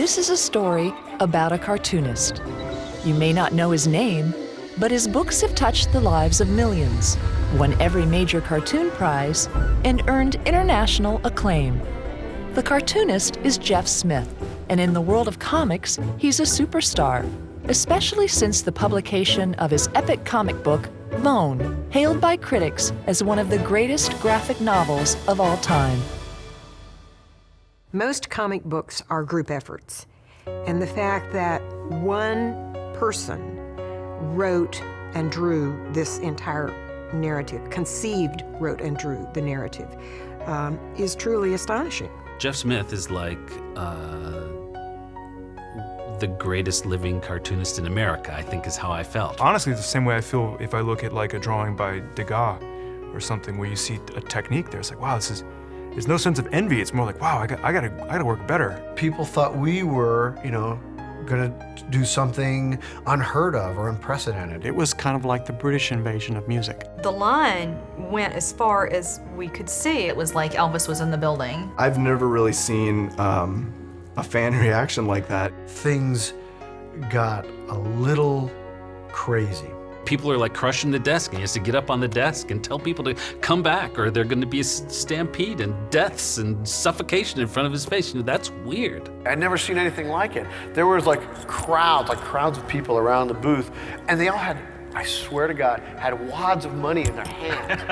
This is a story about a cartoonist. You may not know his name, but his books have touched the lives of millions, won every major cartoon prize, and earned international acclaim. The cartoonist is Jeff Smith, and in the world of comics, he's a superstar, especially since the publication of his epic comic book, Bone, hailed by critics as one of the greatest graphic novels of all time. Most comic books are group efforts, and the fact that one person wrote and drew this entire narrative, conceived, wrote and drew the narrative, is truly astonishing. Jeff Smith is like the greatest living cartoonist in America, I think is how I felt. Honestly, it's the same way I feel if I look at like a drawing by Degas or something where you see a technique there. It's like, wow, there's no sense of envy. It's more like, wow, I gotta work better. People thought we were, gonna do something unheard of or unprecedented. It was kind of like the British invasion of music. The line went as far as we could see. It was like Elvis was in the building. I've never really seen a fan reaction like that. Things got a little crazy. People are like crushing the desk, and he has to get up on the desk and tell people to come back, or they're going to be a stampede and deaths and suffocation in front of his face. That's weird. I'd never seen anything like it. There was like crowds of people around the booth, and they all had, I swear to God, had wads of money in their hands.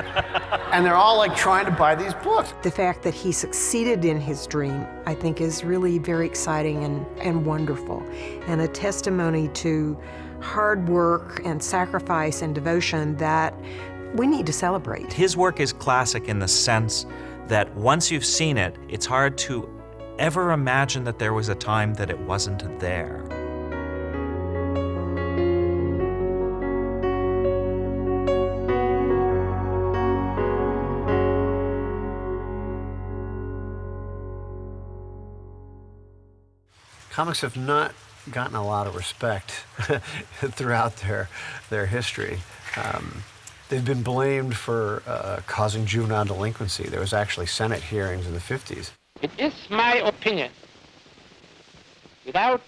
And they're all like trying to buy these books. The fact that he succeeded in his dream, I think, is really very exciting and wonderful, and a testimony to hard work and sacrifice and devotion that we need to celebrate. His work is classic in the sense that once you've seen it, it's hard to ever imagine that there was a time that it wasn't there. Comics have not gotten a lot of respect throughout their history. They've been blamed for causing juvenile delinquency. There was actually Senate hearings in the 50s. It is my opinion, without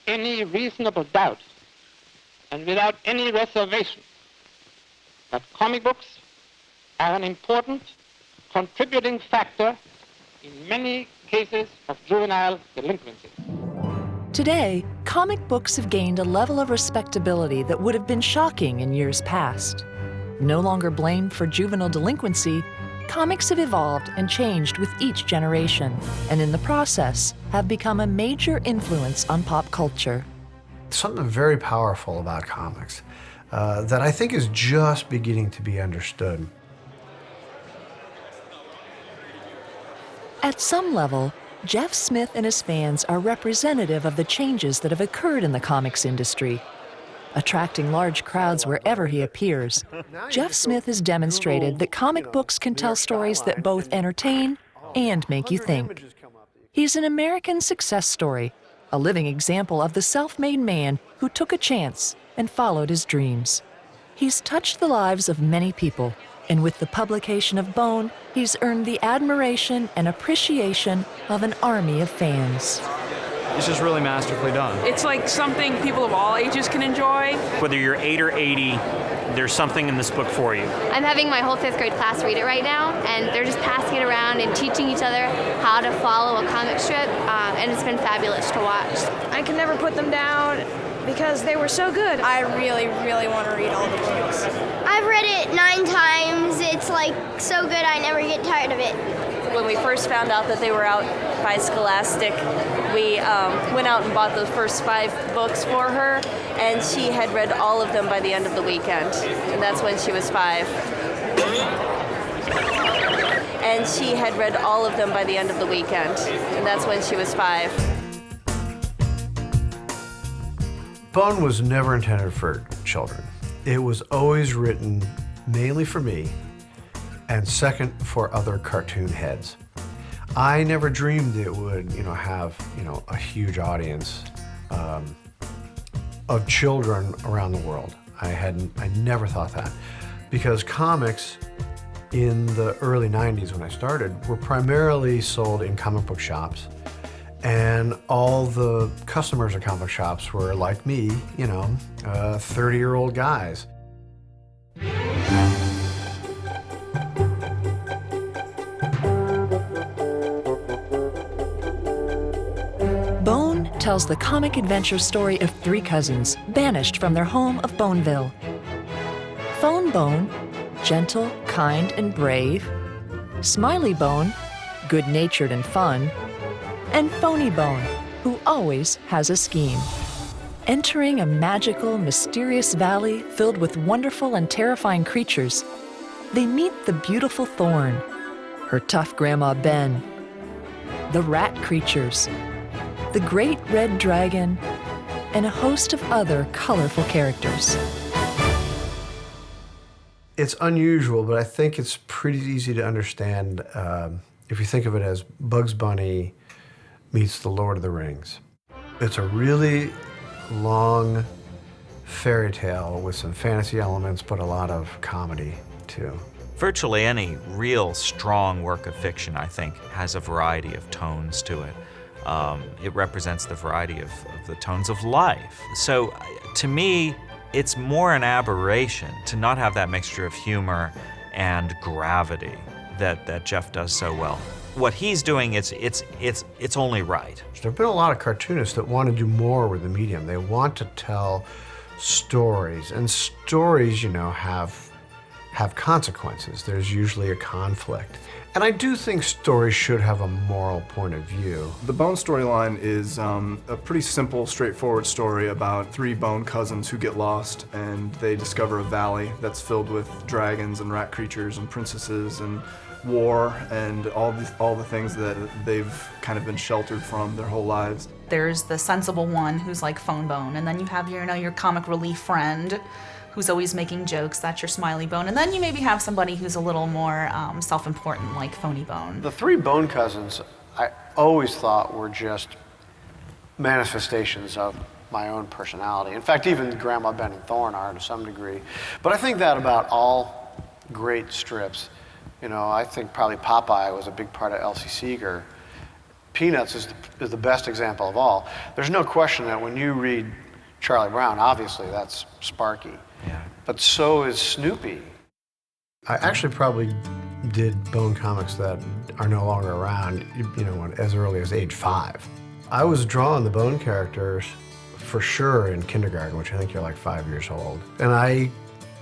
any reasonable doubt and without any reservation, that comic books are an important contributing factor in many cases of juvenile delinquency. Today, comic books have gained a level of respectability that would have been shocking in years past. No longer blamed for juvenile delinquency, comics have evolved and changed with each generation, and in the process have become a major influence on pop culture. Something very powerful about comics that I think is just beginning to be understood. At some level, Jeff Smith and his fans are representative of the changes that have occurred in the comics industry. Attracting large crowds wherever he appears, Jeff Smith has demonstrated that comic books can tell stories that both entertain and make you think. He's an American success story, a living example of the self-made man who took a chance and followed his dreams. He's touched the lives of many people, and with the publication of Bone, he's earned the admiration and appreciation of an army of fans. It's just really masterfully done. It's like something people of all ages can enjoy. Whether you're 8 or 80, there's something in this book for you. I'm having my whole 5th grade class read it right now, and they're just passing it around and teaching each other how to follow a comic strip, and it's been fabulous to watch. I can never put them down because they were so good. I really, really want to read all the books. I've read it 9 times. It's like so good I never get tired of it. When we first found out that they were out by Scholastic, we went out and bought the first 5 books for her, and she had read all of them by the end of the weekend, and that's when she was 5. And she had read all of them by the end of the weekend, and that's when she was 5. Bone was never intended for children. It was always written mainly for me, and second for other cartoon heads. I never dreamed it would, have, a huge audience of children around the world. I never thought that, because comics in the early 90s when I started were primarily sold in comic book shops And all the customers at comic shops were like me, 30-year-old guys. Bone tells the comic adventure story of three cousins banished from their home of Boneville. Phone Bone, gentle, kind, and brave. Smiley Bone, good-natured and fun. And Phony Bone, who always has a scheme. Entering a magical, mysterious valley filled with wonderful and terrifying creatures, they meet the beautiful Thorn, her tough Grandma Ben, the rat creatures, the great red dragon, and a host of other colorful characters. It's unusual, but I think it's pretty easy to understand if you think of it as Bugs Bunny meets The Lord of the Rings. It's a really long fairy tale with some fantasy elements, but a lot of comedy, too. Virtually any real strong work of fiction, I think, has a variety of tones to it. It represents the variety of the tones of life. So, to me, it's more an aberration to not have that mixture of humor and gravity that Jeff does so well. What he's doing, it's only right. There have been a lot of cartoonists that want to do more with the medium. They want to tell stories, and stories, have consequences. There's usually a conflict. And I do think stories should have a moral point of view. The Bone storyline is a pretty simple, straightforward story about three bone cousins who get lost, and they discover a valley that's filled with dragons and rat creatures and princesses and war and all the things that they've kind of been sheltered from their whole lives. There's the sensible one who's like Phone Bone, and then you have your comic relief friend who's always making jokes, that's your Smiley Bone, and then you maybe have somebody who's a little more self-important, like Phony Bone. The three Bone cousins, I always thought were just manifestations of my own personality. In fact, even Grandma Ben and Thorn are to some degree. But I think that about all great strips. I think probably Popeye was a big part of Elsie Seeger. Peanuts is the best example of all. There's no question that when you read Charlie Brown, obviously that's Sparky. Yeah. But so is Snoopy. I actually probably did Bone comics that are no longer around, as early as age 5. I was drawing the Bone characters for sure in kindergarten, which I think you're like 5 years old. And I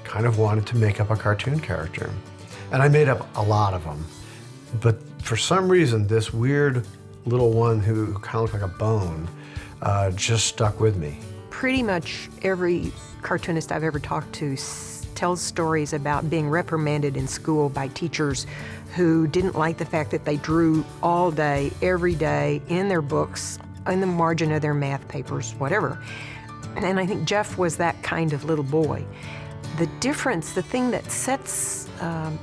kind of wanted to make up a cartoon character. And I made up a lot of them. But for some reason, this weird little one who kind of looked like a bone just stuck with me. Pretty much every cartoonist I've ever talked to tells stories about being reprimanded in school by teachers who didn't like the fact that they drew all day, every day, in their books, in the margin of their math papers, whatever. And I think Jeff was that kind of little boy. The difference, the thing that sets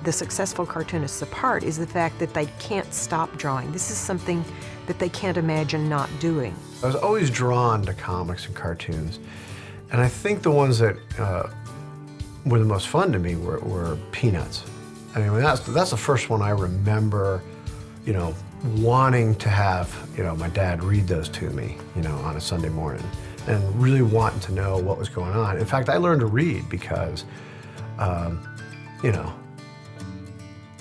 the successful cartoonists apart is the fact that they can't stop drawing. This is something that they can't imagine not doing. I was always drawn to comics and cartoons, and I think the ones that were the most fun to me were Peanuts. I mean, that's the first one I remember, wanting to have, my dad read those to me, on a Sunday morning, and really wanting to know what was going on. In fact, I learned to read because,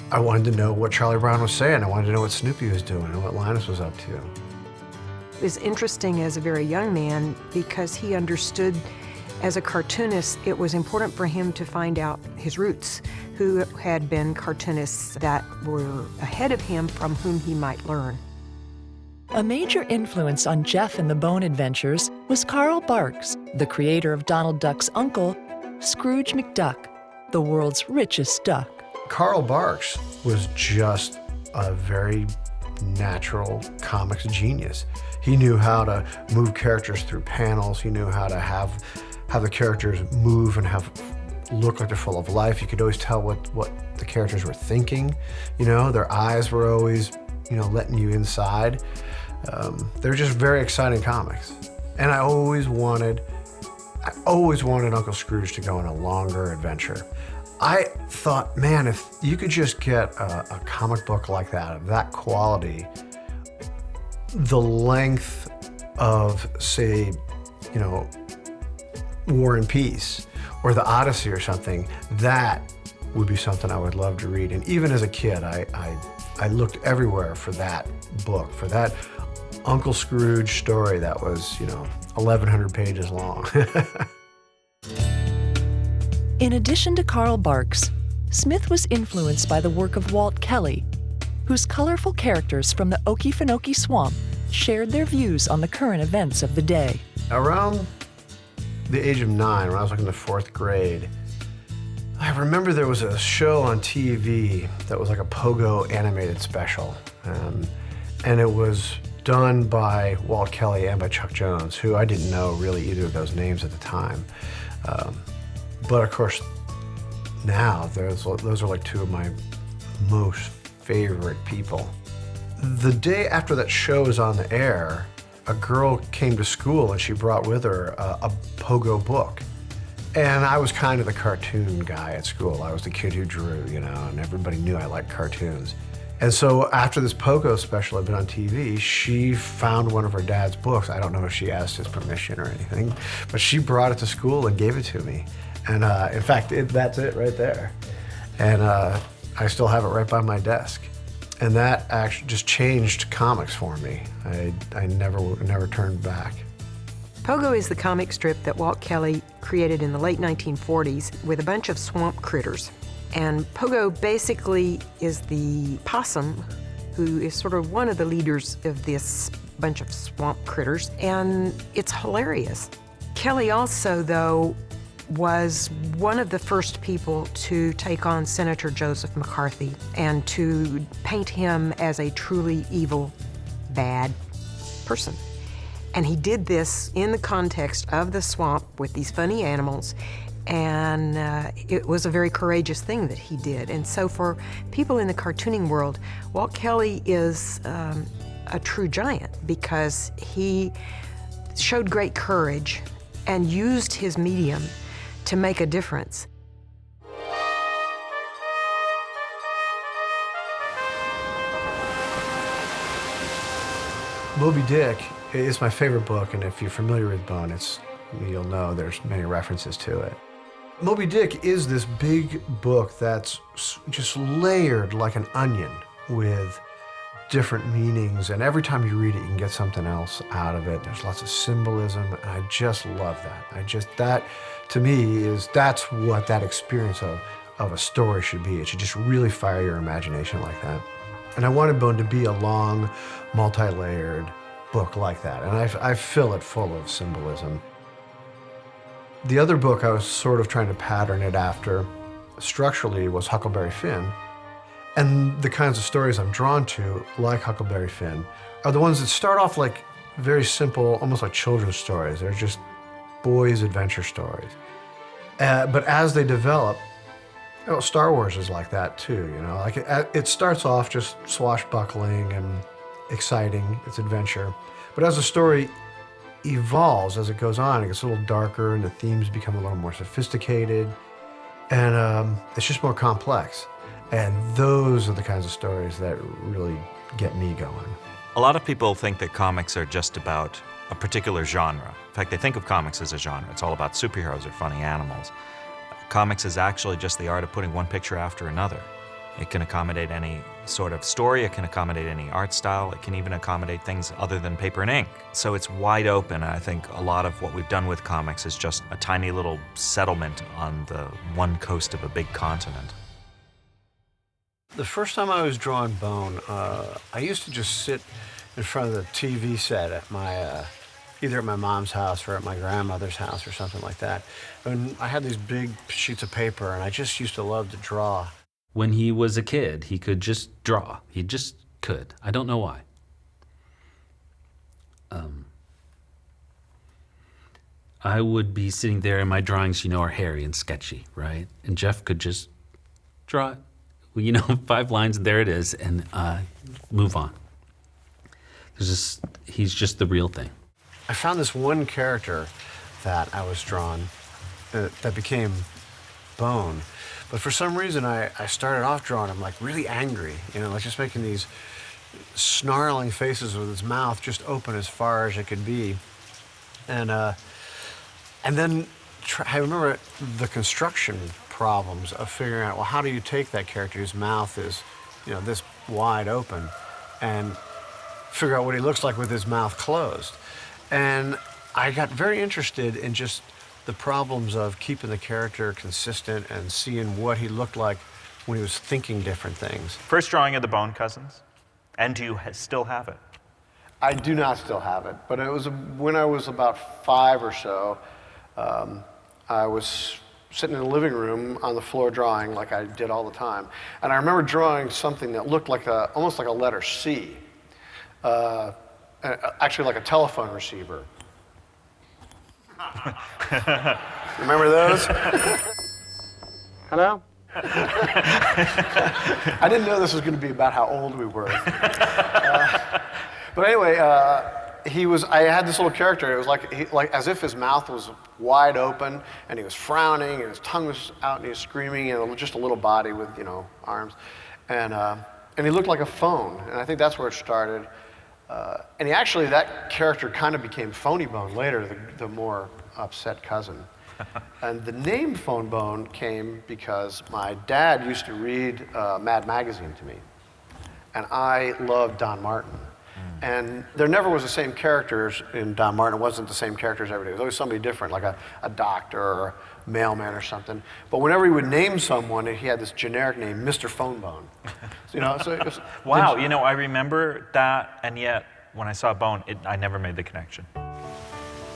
I wanted to know what Charlie Brown was saying. I wanted to know what Snoopy was doing and what Linus was up to. It was interesting as a very young man because he understood as a cartoonist, it was important for him to find out his roots, who had been cartoonists that were ahead of him from whom he might learn. A major influence on Jeff and the Bone Adventures was Carl Barks, the creator of Donald Duck's uncle, Scrooge McDuck, the world's richest duck. Carl Barks was just a very natural comics genius. He knew how to move characters through panels. He knew how to have the characters move and look like they're full of life. You could always tell what the characters were thinking. Their eyes were always, letting you inside. They're just very exciting comics. And I always wanted Uncle Scrooge to go on a longer adventure. I thought, man, if you could just get a comic book like that, of that quality, the length of, say, you know, War and Peace or the Odyssey or something, that would be something I would love to read. And even as a kid, I looked everywhere for that book, for that Uncle Scrooge story that was, you know, 1,100 pages long. In addition to Karl Barks, Smith was influenced by the work of Walt Kelly, whose colorful characters from the Okefenokee Swamp shared their views on the current events of the day. Around the age of 9, when I was like in the 4th grade, I remember there was a show on TV that was like a Pogo animated special. And it was done by Walt Kelly and by Chuck Jones, who I didn't know really either of those names at the time. But of course, now those are like two of my most favorite people. The day after that show was on the air, a girl came to school and she brought with her a Pogo book. And I was kind of the cartoon guy at school. I was the kid who drew, you know, and everybody knew I liked cartoons. And so after this Pogo special had been on TV, she found one of her dad's books. I don't know if she asked his permission or anything, but she brought it to school and gave it to me. And in fact, that's it right there. And I still have it right by my desk. And that actually just changed comics for me. I never turned back. Pogo is the comic strip that Walt Kelly created in the late 1940s with a bunch of swamp critters. And Pogo basically is the possum who is sort of one of the leaders of this bunch of swamp critters, and it's hilarious. Kelly also, though, was one of the first people to take on Senator Joseph McCarthy and to paint him as a truly evil, bad person. And he did this in the context of the swamp with these funny animals, and it was a very courageous thing that he did. And so for people in the cartooning world, Walt Kelly is a true giant because he showed great courage and used his medium to make a difference. Moby Dick is my favorite book, and if you're familiar with Bone, you'll know there's many references to it. Moby Dick is this big book that's just layered like an onion with different meanings, and every time you read it, you can get something else out of it. There's lots of symbolism, and I just love that. That, to me, that's what that experience of a story should be. It should just really fire your imagination like that. And I wanted Bone to be a long, multi-layered book like that, and I fill it full of symbolism. The other book I was sort of trying to pattern it after structurally was Huckleberry Finn. And the kinds of stories I'm drawn to, like Huckleberry Finn, are the ones that start off like very simple, almost like children's stories. They're just boys' adventure stories. But as they develop, Star Wars is like that too, you know? Like it starts off just swashbuckling and exciting, it's adventure. But as the story evolves, as it goes on, it gets a little darker and the themes become a little more sophisticated. And it's just more complex. And those are the kinds of stories that really get me going. A lot of people think that comics are just about a particular genre. In fact, they think of comics as a genre. It's all about superheroes or funny animals. Comics is actually just the art of putting one picture after another. It can accommodate any sort of story, it can accommodate any art style, it can even accommodate things other than paper and ink. So it's wide open, and I think a lot of what we've done with comics is just a tiny little settlement on the one coast of a big continent. The first time I was drawing Bone, I used to just sit in front of the TV set at my, either at my mom's house or at my grandmother's house or something like that. And I had these big sheets of paper, and I just used to love to draw. When he was a kid, he could just draw. He just could. I don't know why. I would be sitting there, and my drawings, you know, are hairy and sketchy, right? And Jeff could just draw it. Well, you know, 5 lines, and there it is, and move on. He's just the real thing. I found this one character that I was drawn that became Bone. But for some reason, I started off drawing him like really angry, you know, like just making these snarling faces with its mouth just open as far as it could be. And then I remember the construction problems of figuring out, well, how do you take that character whose mouth is, this wide open, and figure out what he looks like with his mouth closed. And I got very interested in just the problems of keeping the character consistent and seeing what he looked like when he was thinking different things. First drawing of the Bone Cousins, and do you still have it? I do not still have it, but it was when I was about 5 or so. I was sitting in the living room on the floor drawing like I did all the time, and I remember drawing something that looked like almost like a letter C, actually like a telephone receiver. Remember those? Hello? I didn't know this was going to be about how old we were. But anyway, I had this little character. It was like as if his mouth was wide open, and he was frowning, and his tongue was out, and he was screaming, and just a little body with arms, and he looked like a phone. And I think that's where it started. And that character kind of became Phony Bone later, the more upset cousin. And the name Phone Bone came because my dad used to read Mad Magazine to me. And I loved Don Martin. And there never was the same characters in Don Martin. It wasn't the same characters every day. It was always somebody different, like a doctor or a mailman or something. But whenever he would name someone, he had this generic name, Mr. Phone Bone. So it was, wow, I remember that, and yet when I saw Bone, I never made the connection.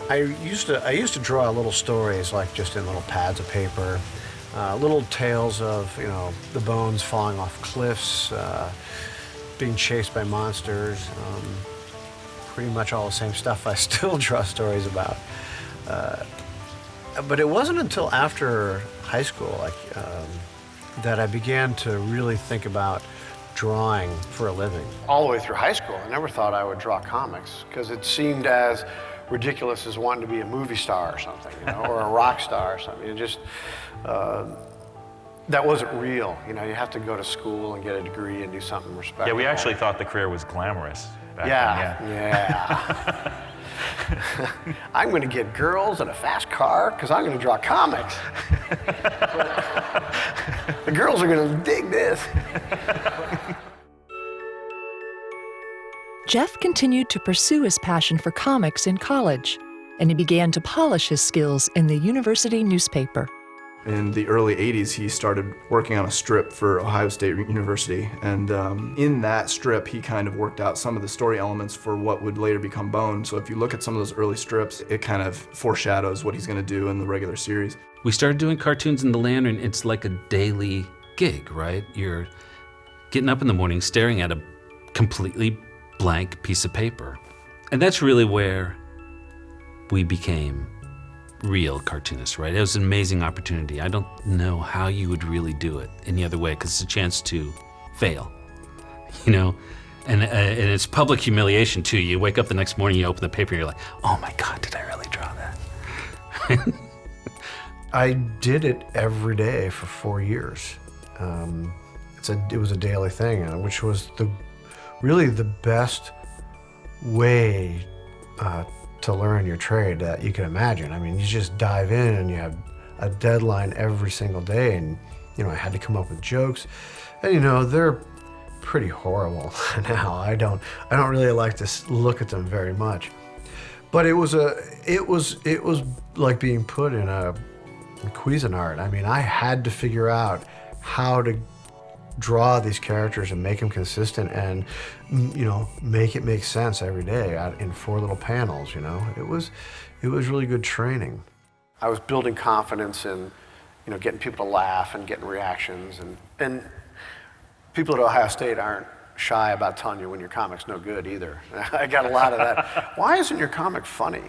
I used to draw little stories, like just in little pads of paper, little tales of the bones falling off cliffs, being chased by monsters, pretty much all the same stuff I still draw stories about. But it wasn't until after high school that I began to really think about drawing for a living. All the way through high school, I never thought I would draw comics, because it seemed as ridiculous as wanting to be a movie star or something, or a rock star or something. It just, that wasn't real. You have to go to school and get a degree and do something respectable. Yeah, we actually thought the career was glamorous back then. Yeah. I'm going to get girls in a fast car because I'm going to draw comics. The girls are going to dig this. Jeff continued to pursue his passion for comics in college, and he began to polish his skills in the university newspaper. In the early 80s, he started working on a strip for Ohio State University, and in that strip, he kind of worked out some of the story elements for what would later become Bone. So if you look at some of those early strips, it kind of foreshadows what he's going to do in the regular series. We started doing cartoons in the Lantern. It's like a daily gig, right? You're getting up in the morning, staring at a completely blank piece of paper. And that's really where we became real cartoonists, right? It was an amazing opportunity. I don't know how you would really do it any other way, because it's a chance to fail, and it's public humiliation too. You wake up the next morning, you open the paper, and you're like, oh my God, did I really draw that? I did it every day for 4 years. It was a daily thing, which was really the best way to learn your trade that you can imagine. I mean, you just dive in and you have a deadline every single day, and I had to come up with jokes, and they're pretty horrible now. I don't really like to look at them very much, but it was like being put in a Cuisinart. I mean, I had to figure out how to draw these characters and make them consistent, and make it make sense every day in 4 little panels. It was really good training. I was building confidence in getting people to laugh and getting reactions, and people at Ohio State aren't shy about telling you when your comic's no good either. I got a lot of that. Why isn't your comic funny?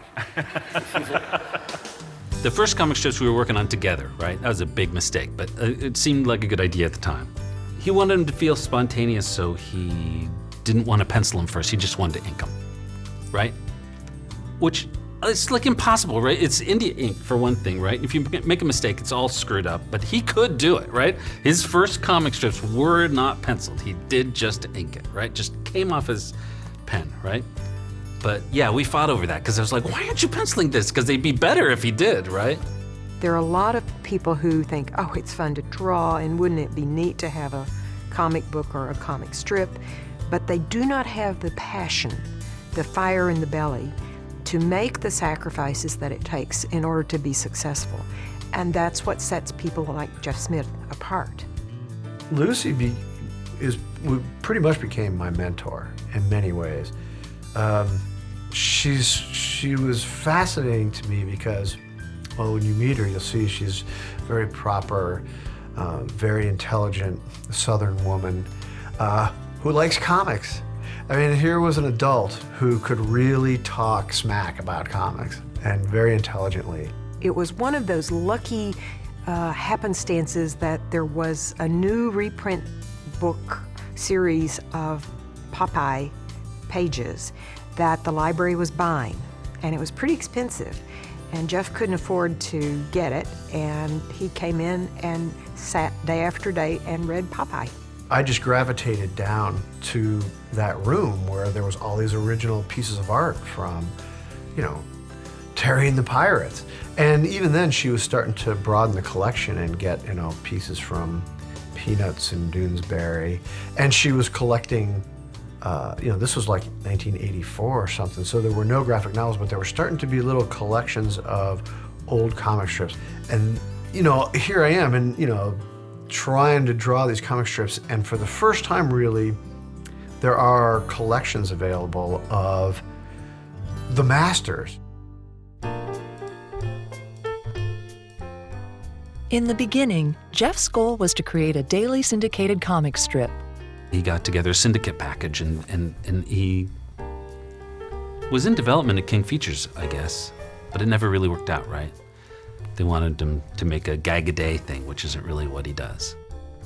The first comic strips we were working on together, right? That was a big mistake, but it seemed like a good idea at the time. He wanted him to feel spontaneous, so he didn't want to pencil him first. He just wanted to ink him, right? Which it's like impossible, right? It's India ink for one thing, right? If you make a mistake, it's all screwed up, but he could do it, right? His first comic strips were not penciled. He did just ink it, right? Just came off his pen, right? But yeah, we fought over that because I was like, why aren't you penciling this? Because they'd be better if he did, right? There are a lot of people who think, oh, it's fun to draw, and wouldn't it be neat to have a comic book or a comic strip? But they do not have the passion, the fire in the belly, to make the sacrifices that it takes in order to be successful. And that's what sets people like Jeff Smith apart. Lucy pretty much became my mentor in many ways. She was fascinating to me because, well, when you meet her, you'll see she's very proper, very intelligent Southern woman who likes comics. I mean, here was an adult who could really talk smack about comics, and very intelligently. It was one of those lucky happenstances that there was a new reprint book series of Popeye pages that the library was buying, and it was pretty expensive. And Jeff couldn't afford to get it, and he came in and sat day after day and read Popeye. I just gravitated down to that room where there was all these original pieces of art from, you know, Terry and the Pirates. And even then she was starting to broaden the collection and get, you know, pieces from Peanuts and Doonesbury. And she was collecting, you know, this was like 1984 or something, so there were no graphic novels, but there were starting to be little collections of old comic strips. And, you know, here I am, and, you know, trying to draw these comic strips, and for the first time, really, there are collections available of the masters. In the beginning, Jeff's goal was to create a daily syndicated comic strip. He got together a syndicate package, and he was in development at King Features, I guess, but it never really worked out, right? They wanted him to make a gag-a-day thing, which isn't really what he does.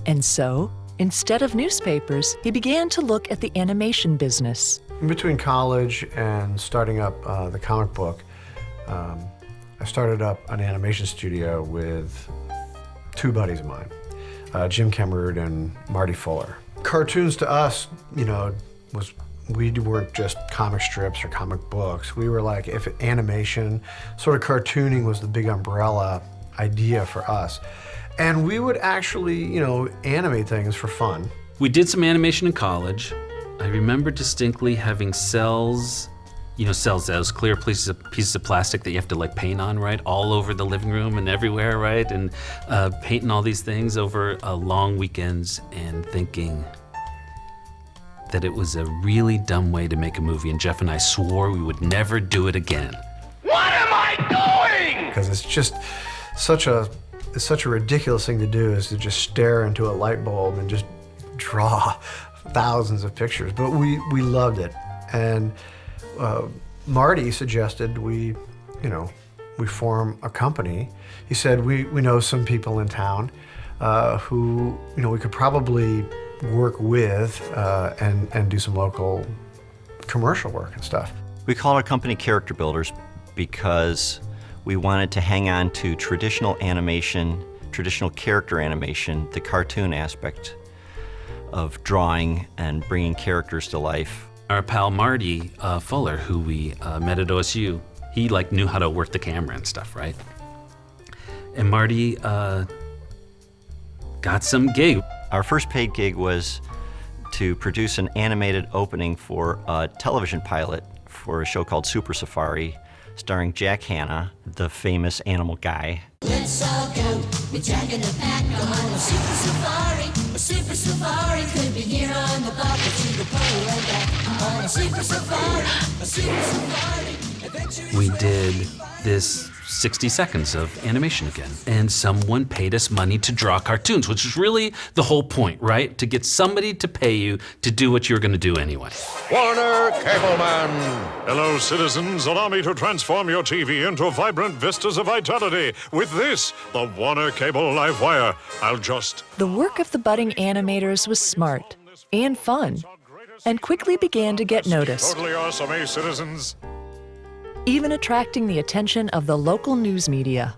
And so, instead of newspapers, he began to look at the animation business. In between college and starting up the comic book, I started up an animation studio with two buddies of mine, Jim Cameroon and Marty Fuller. Cartoons to us, you know, we weren't just comic strips or comic books. We were like, if animation, sort of cartooning was the big umbrella idea for us. And we would actually, you know, animate things for fun. We did some animation in college. I remember distinctly having cells, you know, cells, those clear pieces of plastic that you have to like paint on, right? All over the living room and everywhere, right? And painting all these things over long weekends and thinking that it was a really dumb way to make a movie, and Jeff and I swore we would never do it again. What am I doing? Because it's just such a ridiculous thing to do, is to just stare into a light bulb and just draw thousands of pictures. But we loved it, and Marty suggested we form a company. He said, we know some people in town who, you know, we could probably work with and do some local commercial work and stuff. We call our company Character Builders because we wanted to hang on to traditional animation, traditional character animation, the cartoon aspect of drawing and bringing characters to life. Our pal Marty Fuller, who we met at OSU, he like knew how to work the camera and stuff, right? And Marty got some gig. Our first paid gig was to produce an animated opening for a television pilot for a show called Super Safari, starring Jack Hanna, the famous animal guy. Let's all go with Jack and the pack on a super safari. A super safari could be here on the block or to the pole and back. On a super safari, a super safari. We did this 60 seconds of animation again, and someone paid us money to draw cartoons, which is really the whole point, right? To get somebody to pay you to do what you're gonna do anyway. Warner Cableman. Hello, citizens. Allow me to transform your TV into vibrant vistas of vitality with this, the Warner Cable Live Wire. The work of the budding animators was smart and fun, and quickly began to get noticed. Totally awesome, eh, citizens? even attracting the attention of the local news media.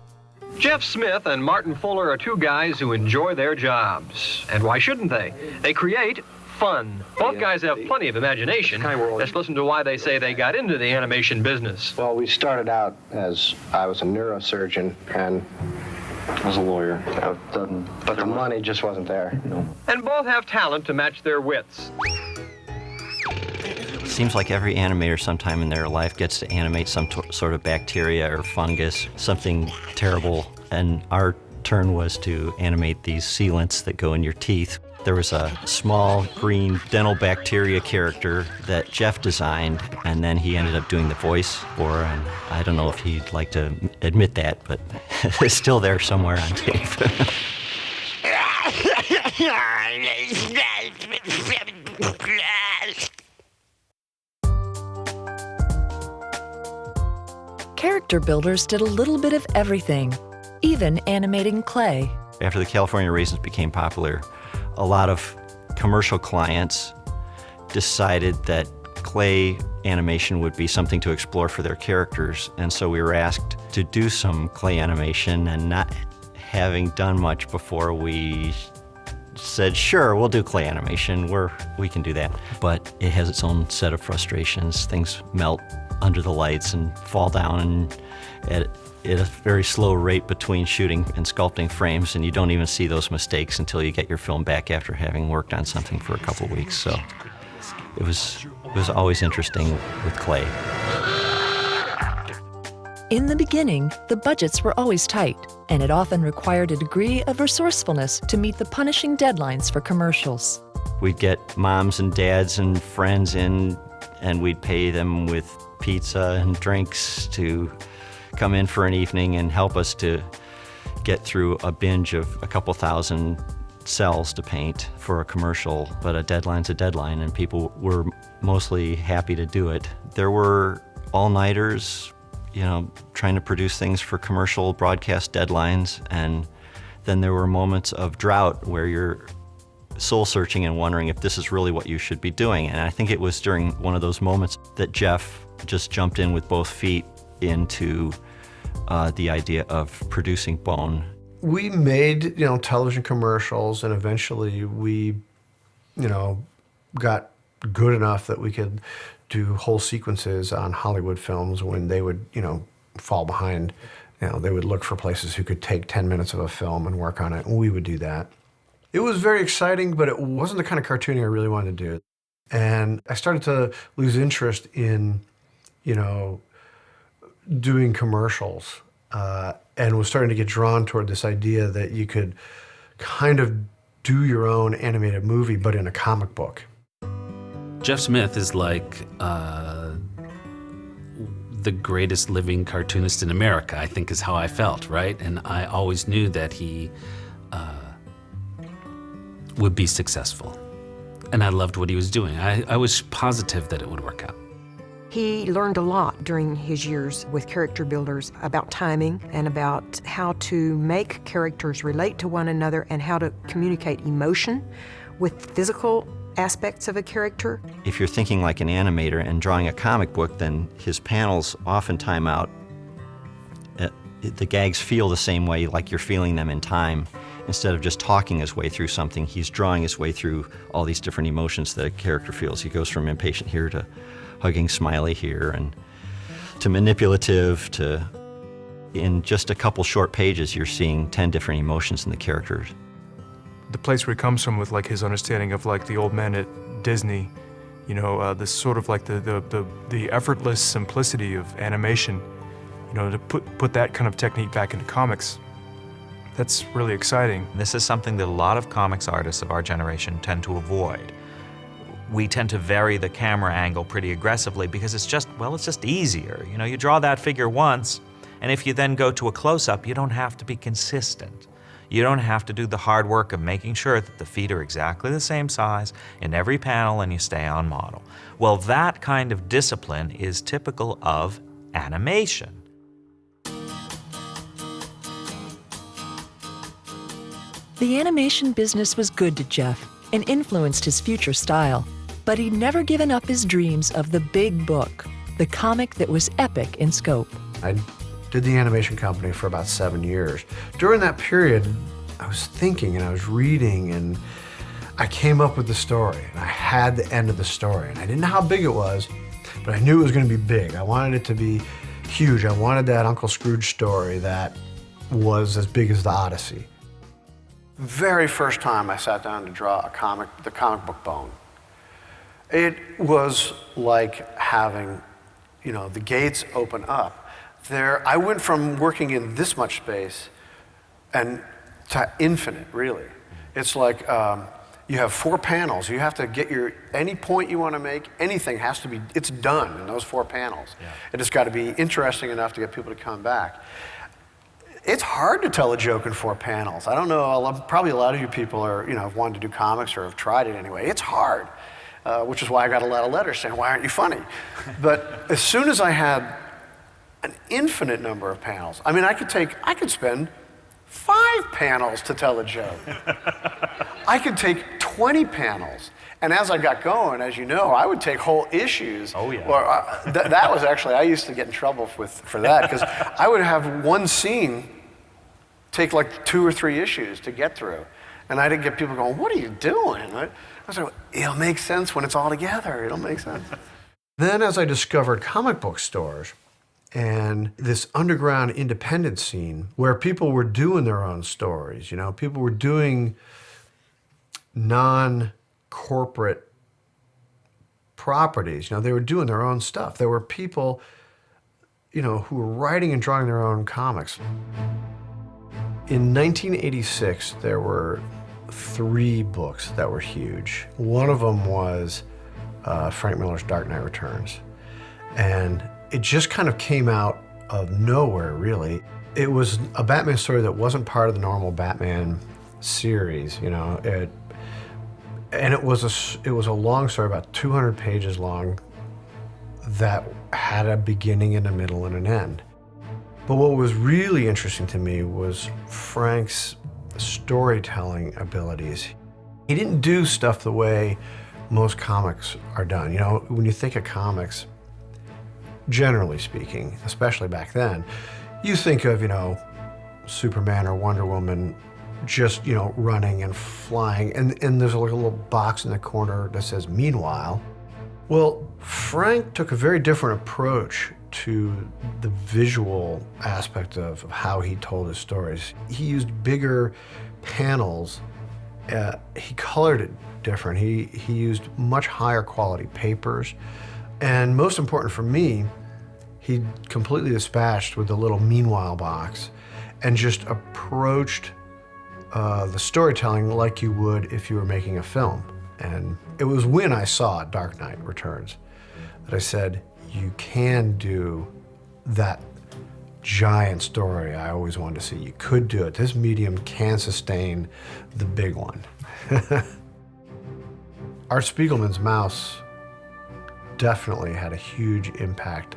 Jeff Smith and Martin Fuller are two guys who enjoy their jobs. And why shouldn't they? They create fun. Both guys have plenty of imagination. Let's listen to why they say they got into the animation business. Well, we started out as I was a neurosurgeon and I was a lawyer. But the money just wasn't there. And both have talent to match their wits. Seems like every animator sometime in their life gets to animate some sort of bacteria or fungus, something terrible. And our turn was to animate these sealants that go in your teeth. There was a small green dental bacteria character that Jeff designed, and then he ended up doing the voice for, and I don't know if he'd like to admit that, but it's still there somewhere on tape. Character builders did a little bit of everything, even animating clay. After the California Raisins became popular, a lot of commercial clients decided that clay animation would be something to explore for their characters, and so we were asked to do some clay animation, and not having done much before, we said, sure, we'll do clay animation, we can do that. But it has its own set of frustrations. Things melt under the lights and fall down and at a very slow rate between shooting and sculpting frames, and you don't even see those mistakes until you get your film back after having worked on something for a couple weeks. So it was always interesting with clay. In the beginning, the budgets were always tight, and it often required a degree of resourcefulness to meet the punishing deadlines for commercials. We'd get moms and dads and friends in, and we'd pay them with pizza and drinks to come in for an evening and help us to get through a binge of a couple thousand cells to paint for a commercial. But a deadline's a deadline, and people were mostly happy to do it. There were all-nighters, trying to produce things for commercial broadcast deadlines, and then there were moments of drought where you're soul-searching and wondering if this is really what you should be doing. And I think it was during one of those moments that Jeff just jumped in with both feet into the idea of producing bone. We made, television commercials, and eventually we, got good enough that we could do whole sequences on Hollywood films when they would, fall behind. They would look for places who could take 10 minutes of a film and work on it, and we would do that. It was very exciting, but it wasn't the kind of cartooning I really wanted to do. And I started to lose interest in, doing commercials, and was starting to get drawn toward this idea that you could kind of do your own animated movie, but in a comic book. Jeff Smith is like the greatest living cartoonist in America, I think is how I felt, right? And I always knew that he would be successful. And I loved what he was doing. I was positive that it would work out. He learned a lot during his years with character builders about timing and about how to make characters relate to one another and how to communicate emotion with physical aspects of a character. If you're thinking like an animator and drawing a comic book, then his panels often time out. The gags feel the same way, like you're feeling them in time. Instead of just talking his way through something, he's drawing his way through all these different emotions that a character feels. He goes from impatient here to hugging Smiley here, and to manipulative, to, in just a couple short pages, you're seeing 10 different emotions in the characters. The place where he comes from with his understanding of the old men at Disney, this sort of the effortless simplicity of animation, to put that kind of technique back into comics, that's really exciting. This is something that a lot of comics artists of our generation tend to avoid. We tend to vary the camera angle pretty aggressively because it's just easier. You draw that figure once, and if you then go to a close-up, you don't have to be consistent. You don't have to do the hard work of making sure that the feet are exactly the same size in every panel and you stay on model. Well, that kind of discipline is typical of animation. The animation business was good to Jeff and influenced his future style, but he'd never given up his dreams of the big book. the comic that was epic in scope. I did the animation company for about 7 years. During that period, I was thinking and I was reading, and I came up with the story, and I had the end of the story. And I didn't know how big it was, but I knew it was going to be big. I wanted it to be huge. I wanted that Uncle Scrooge story that was as big as the Odyssey. Very first time I sat down to draw the comic book Bone, it was like having, the gates open up. I went from working in this much space and to infinite, really. It's like you have 4 panels. You have to get any point you want to make, anything has to be, it's done in those 4 panels. Yeah. And it's got to be interesting enough to get people to come back. It's hard to tell a joke in 4 panels. I don't know, probably a lot of you people have wanted to do comics or have tried it anyway. It's hard, which is why I got a lot of letters saying, why aren't you funny? But as soon as I had an infinite number of panels, I mean, I could spend 5 panels to tell a joke. I could take 20 panels. And as I got going, as you know, I would take whole issues. Oh, yeah. Or, that was actually, I used to get in trouble for that, because I would have one scene take like 2 or 3 issues to get through. And I'd get people going, what are you doing? I was like, it'll make sense when it's all together. It'll make sense. Then as I discovered comic book stores and this underground independent scene where people were doing their own stories, people were doing non-corporate properties, they were doing their own stuff. There were people, who were writing and drawing their own comics. In 1986, there were 3 books that were huge. One of them was Frank Miller's Dark Knight Returns. And it just kind of came out of nowhere, really. It was a Batman story that wasn't part of the normal Batman series, and it was a long story, about 200 pages long, that had a beginning and a middle and an end. But what was really interesting to me was Frank's storytelling abilities. He didn't do stuff the way most comics are done. When you think of comics, generally speaking, especially back then, you think of, Superman or Wonder Woman just, running and flying, and there's like a little box in the corner that says, meanwhile. Well, Frank took a very different approach to the visual aspect of how he told his stories. He used bigger panels. He colored it different. He used much higher quality papers. And most important for me, he completely dispatched with the little meanwhile box and just approached the storytelling like you would if you were making a film. And it was when I saw Dark Knight Returns that I said, you can do that giant story I always wanted to see. You could do it. This medium can sustain the big one. Art Spiegelman's Mouse definitely had a huge impact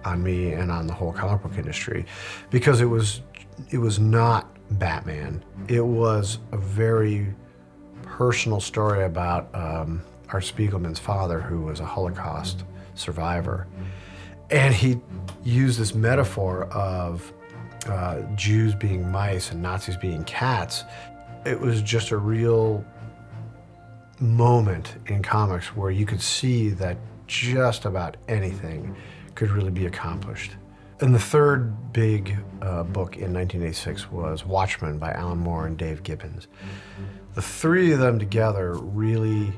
on me and on the whole comic book industry, because it was not Batman. It was a very personal story about Art Spiegelman's father, who was a Holocaust survivor. And he used this metaphor of Jews being mice and Nazis being cats. It was just a real moment in comics where you could see that just about anything could really be accomplished. And the third big book in 1986 was Watchmen by Alan Moore and Dave Gibbons. The 3 of them together really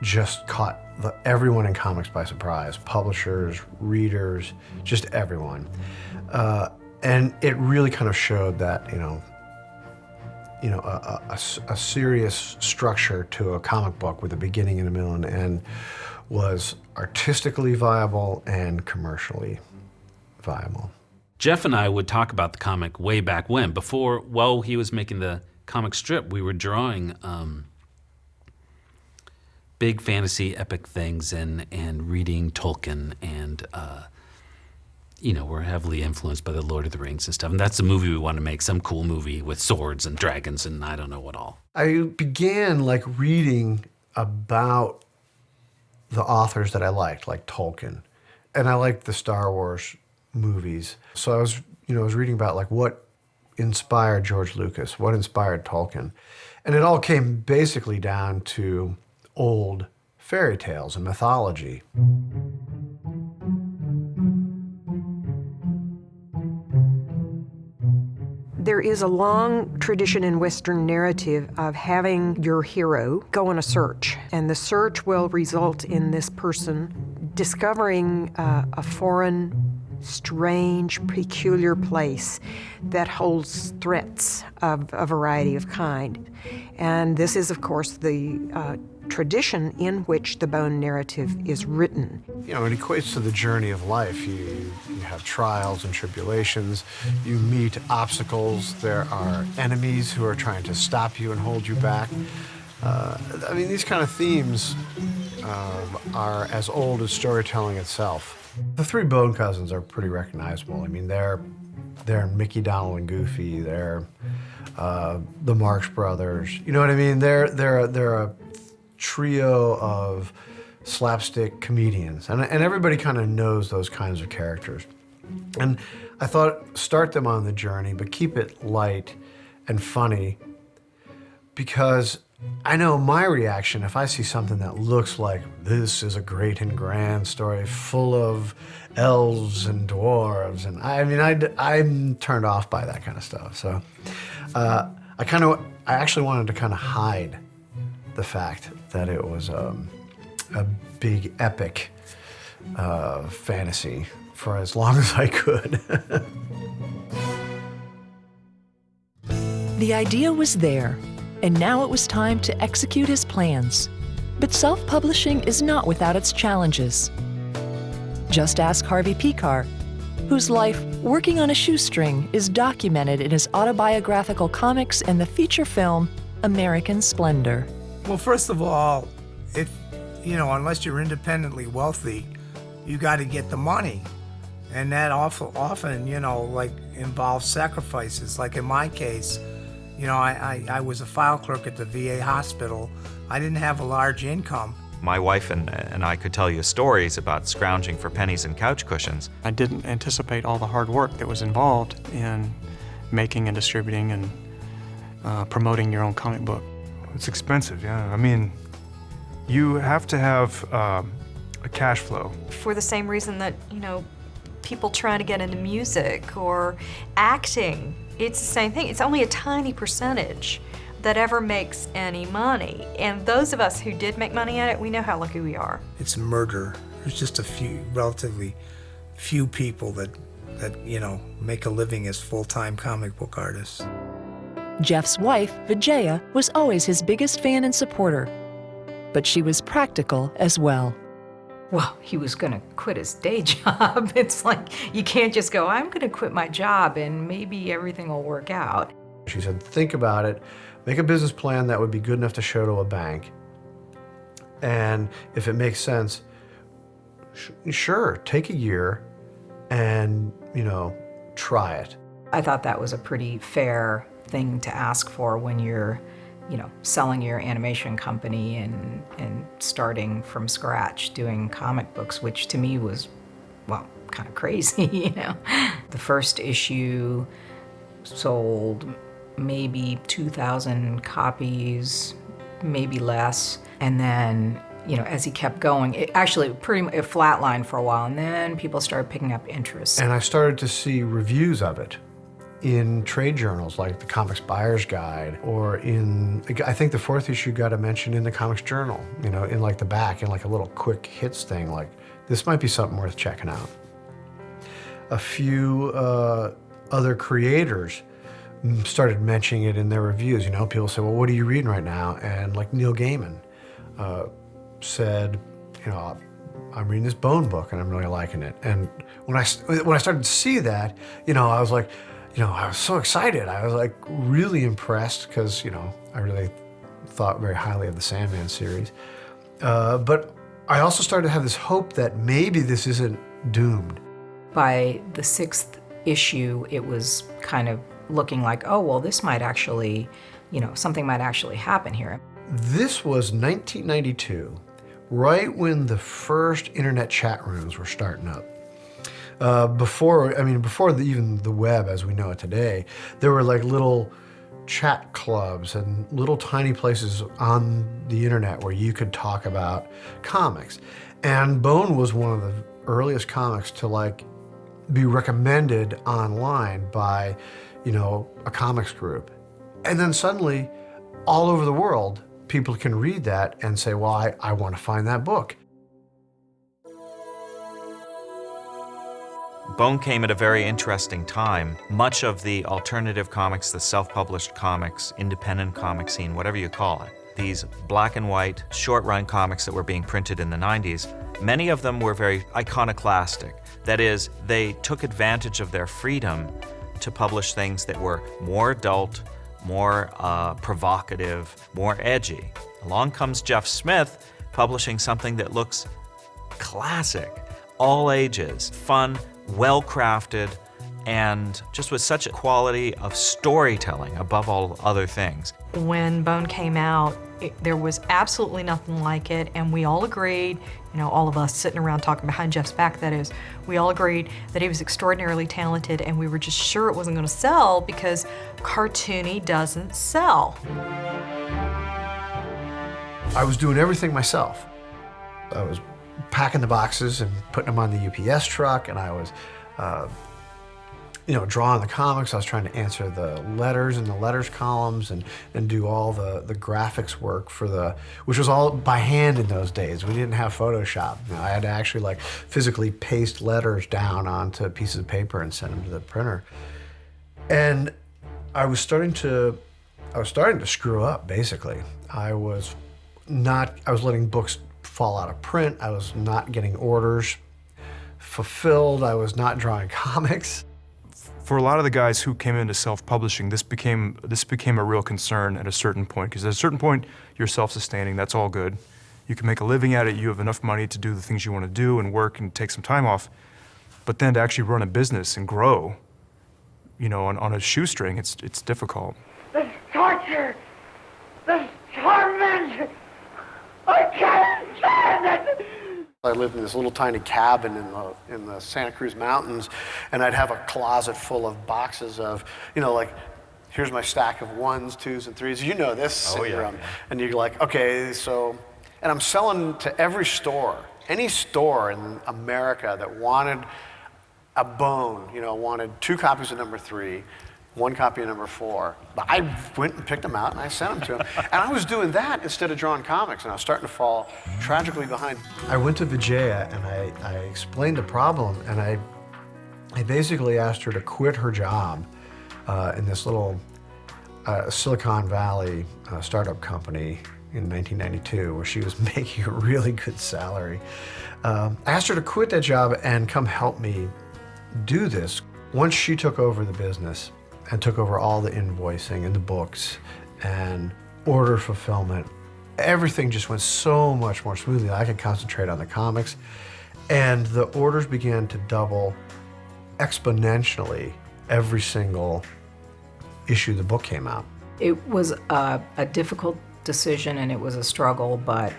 just caught everyone in comics by surprise. Publishers, readers, just everyone. And it really kind of showed that, a serious structure to a comic book with a beginning and a middle and an end was artistically viable and commercially viable. Jeff and I would talk about the comic way back when. While he was making the comic strip, we were drawing big fantasy epic things and reading Tolkien, and we're heavily influenced by the Lord of the Rings and stuff. And that's the movie we want to make, some cool movie with swords and dragons and I don't know what all. I began reading about the authors that I liked, like Tolkien And I liked the Star Wars movies. So I was reading about like what inspired George Lucas, what inspired Tolkien. And it all came basically down to old fairy tales and mythology. There is a long tradition in Western narrative of having your hero go on a search, and the search will result in this person discovering a foreign, strange, peculiar place that holds threats of a variety of kind. And this is, of course, the tradition in which the Bone narrative is written. You know, it equates to the journey of life. You have trials and tribulations. You meet obstacles. There are enemies who are trying to stop you and hold you back. I mean, these kind of themes are as old as storytelling itself. The three Bone cousins are pretty recognizable. I mean, they're Mickey, Donald, and Goofy. They're the Marx Brothers. You know what I mean? They're a trio of slapstick comedians, and everybody kind of knows those kinds of characters. And I thought, start them on the journey, but keep it light and funny, because I know my reaction if I see something that looks like this is a great and grand story full of elves and dwarves, and I mean, I'm turned off by that kind of stuff. So I actually wanted to kind of hide the fact that it was a big epic fantasy for as long as I could. The idea was there, and now it was time to execute his plans. But self-publishing is not without its challenges. Just ask Harvey Pekar, whose life working on a shoestring is documented in his autobiographical comics and the feature film American Splendor. Well, first of all, unless you're independently wealthy, you got to get the money. And that often, involves sacrifices. Like in my case, I was a file clerk at the VA hospital. I didn't have a large income. My wife and I could tell you stories about scrounging for pennies and couch cushions. I didn't anticipate all the hard work that was involved in making and distributing and promoting your own comic book. It's expensive, yeah. I mean, you have to have a cash flow. For the same reason that, people trying to get into music or acting, it's the same thing. It's only a tiny percentage that ever makes any money. And those of us who did make money at it, we know how lucky we are. It's murder. There's just relatively few people that make a living as full-time comic book artists. Jeff's wife, Vijaya, was always his biggest fan and supporter, but she was practical as well. Well, he was going to quit his day job. It's like, you can't just go, I'm going to quit my job and maybe everything will work out. She said, think about it, make a business plan that would be good enough to show to a bank. And if it makes sense, sure, take a year and, try it. I thought that was a pretty fair thing to ask for when you're, selling your animation company and starting from scratch doing comic books, which to me was, kind of crazy, The first issue sold maybe 2,000 copies, maybe less. And then, as he kept going, it flatlined for a while, and then people started picking up interest. And I started to see reviews of it in trade journals like the Comics Buyer's Guide, or I think the fourth issue got a mention in the Comics Journal, in like the back, in like a little quick hits thing, like this might be something worth checking out. A few other creators started mentioning it in their reviews. People say, well, what are you reading right now? And like Neil Gaiman said, I'm reading this Bone book and I'm really liking it. And when I started to see that, I was like, I was so excited. I was like really impressed because, I really thought very highly of the Sandman series. But I also started to have this hope that maybe this isn't doomed. By the sixth issue, it was kind of looking like, oh, well, this might actually, something might actually happen here. This was 1992. right when the first internet chat rooms were starting up. Before even the web as we know it today, there were like little chat clubs and little tiny places on the internet where you could talk about comics. And Bone was one of the earliest comics to like be recommended online by, you know, a comics group. And then suddenly, all over the world, people can read that and say, well, I want to find that book. Bone came at a very interesting time. Much of the alternative comics, the self-published comics, independent comic scene, whatever you call it, these black and white, short-run comics that were being printed in the 90s, many of them were very iconoclastic. That is, they took advantage of their freedom to publish things that were more adult, more provocative, more edgy. Along comes Jeff Smith publishing something that looks classic, all ages, fun, well-crafted, and just with such a quality of storytelling above all other things. When Bone came out, there was absolutely nothing like it, and we all agreed, you know, all of us sitting around talking behind Jeff's back, that is, we all agreed that he was extraordinarily talented, and we were just sure it wasn't going to sell because cartoony doesn't sell. I was doing everything myself. I was packing the boxes and putting them on the UPS truck, and I was, you know, drawing the comics. I was trying to answer the letters in the letters columns and do all the graphics work for which was all by hand in those days. We didn't have Photoshop. You know, I had to actually like physically paste letters down onto pieces of paper and send them to the printer. And I was starting to screw up, basically. I was letting books fall out of print. I was not getting orders fulfilled. I was not drawing comics. For a lot of the guys who came into self-publishing, this became a real concern at a certain point, because at a certain point, you're self-sustaining, that's all good. You can make a living at it, you have enough money to do the things you want to do and work and take some time off. But then to actually run a business and grow, you know, on a shoestring, it's difficult. This torture, this torment, I can't stand it! I lived in this little tiny cabin in the Santa Cruz Mountains, and I'd have a closet full of boxes of, you know, like, here's my stack of 1s, 2s, and 3s. You know this syndrome. Yeah. And you're like, okay, so, and I'm selling to every store, any store in America that wanted a Bone, you know, wanted 2 copies of number 3, 1 copy of number 4. But I went and picked them out and I sent them to them. And I was doing that instead of drawing comics, and I was starting to fall tragically behind. I went to Vijaya and I explained the problem, and I basically asked her to quit her job in this little Silicon Valley startup company in 1992 where she was making a really good salary. I asked her to quit that job and come help me do this. Once she took over the business and took over all the invoicing and the books and order fulfillment, everything just went so much more smoothly. I could concentrate on the comics, and the orders began to double exponentially every single issue the book came out. It was a difficult decision and it was a struggle, but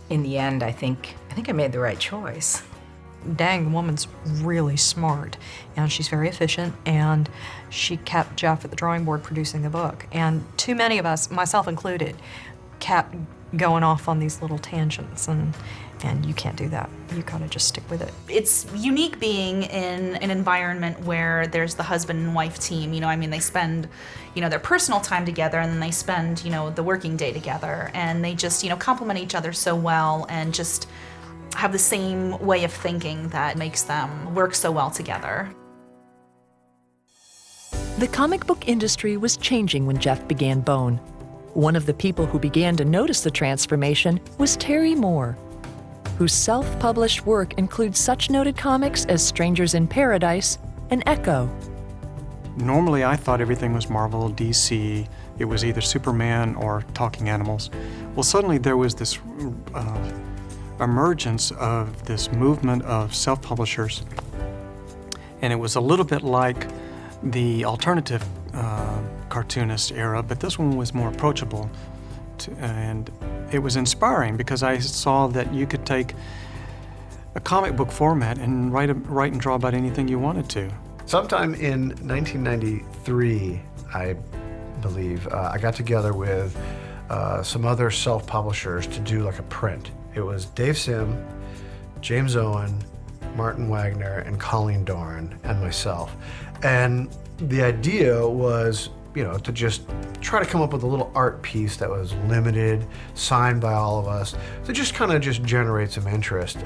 in the end, I think I made the right choice. Dang, the woman's really smart, and she's very efficient, and she kept Jeff at the drawing board producing the book. And too many of us, myself included, kept going off on these little tangents, and you can't do that. You gotta just stick with it. It's unique being in an environment where there's the husband and wife team. You know, I mean, they spend, you know, their personal time together, and then they spend, you know, the working day together, and they just, you know, complement each other so well, and just have the same way of thinking that makes them work so well together. The comic book industry was changing when Jeff began Bone. One of the people who began to notice the transformation was Terry Moore, whose self-published work includes such noted comics as Strangers in Paradise and Echo. Normally I thought everything was Marvel, DC, it was either Superman or talking animals. Well, suddenly there was this emergence of this movement of self-publishers, and it was a little bit like the alternative cartoonist era, but this one was more approachable. and it was inspiring because I saw that you could take a comic book format and write and draw about anything you wanted to. Sometime in 1993, I believe, I got together with some other self-publishers to do like a print. It was Dave Sim, James Owen, Martin Wagner, and Colleen Doran, and myself. And the idea was, you know, to just try to come up with a little art piece that was limited, signed by all of us, to just kind of just generate some interest. You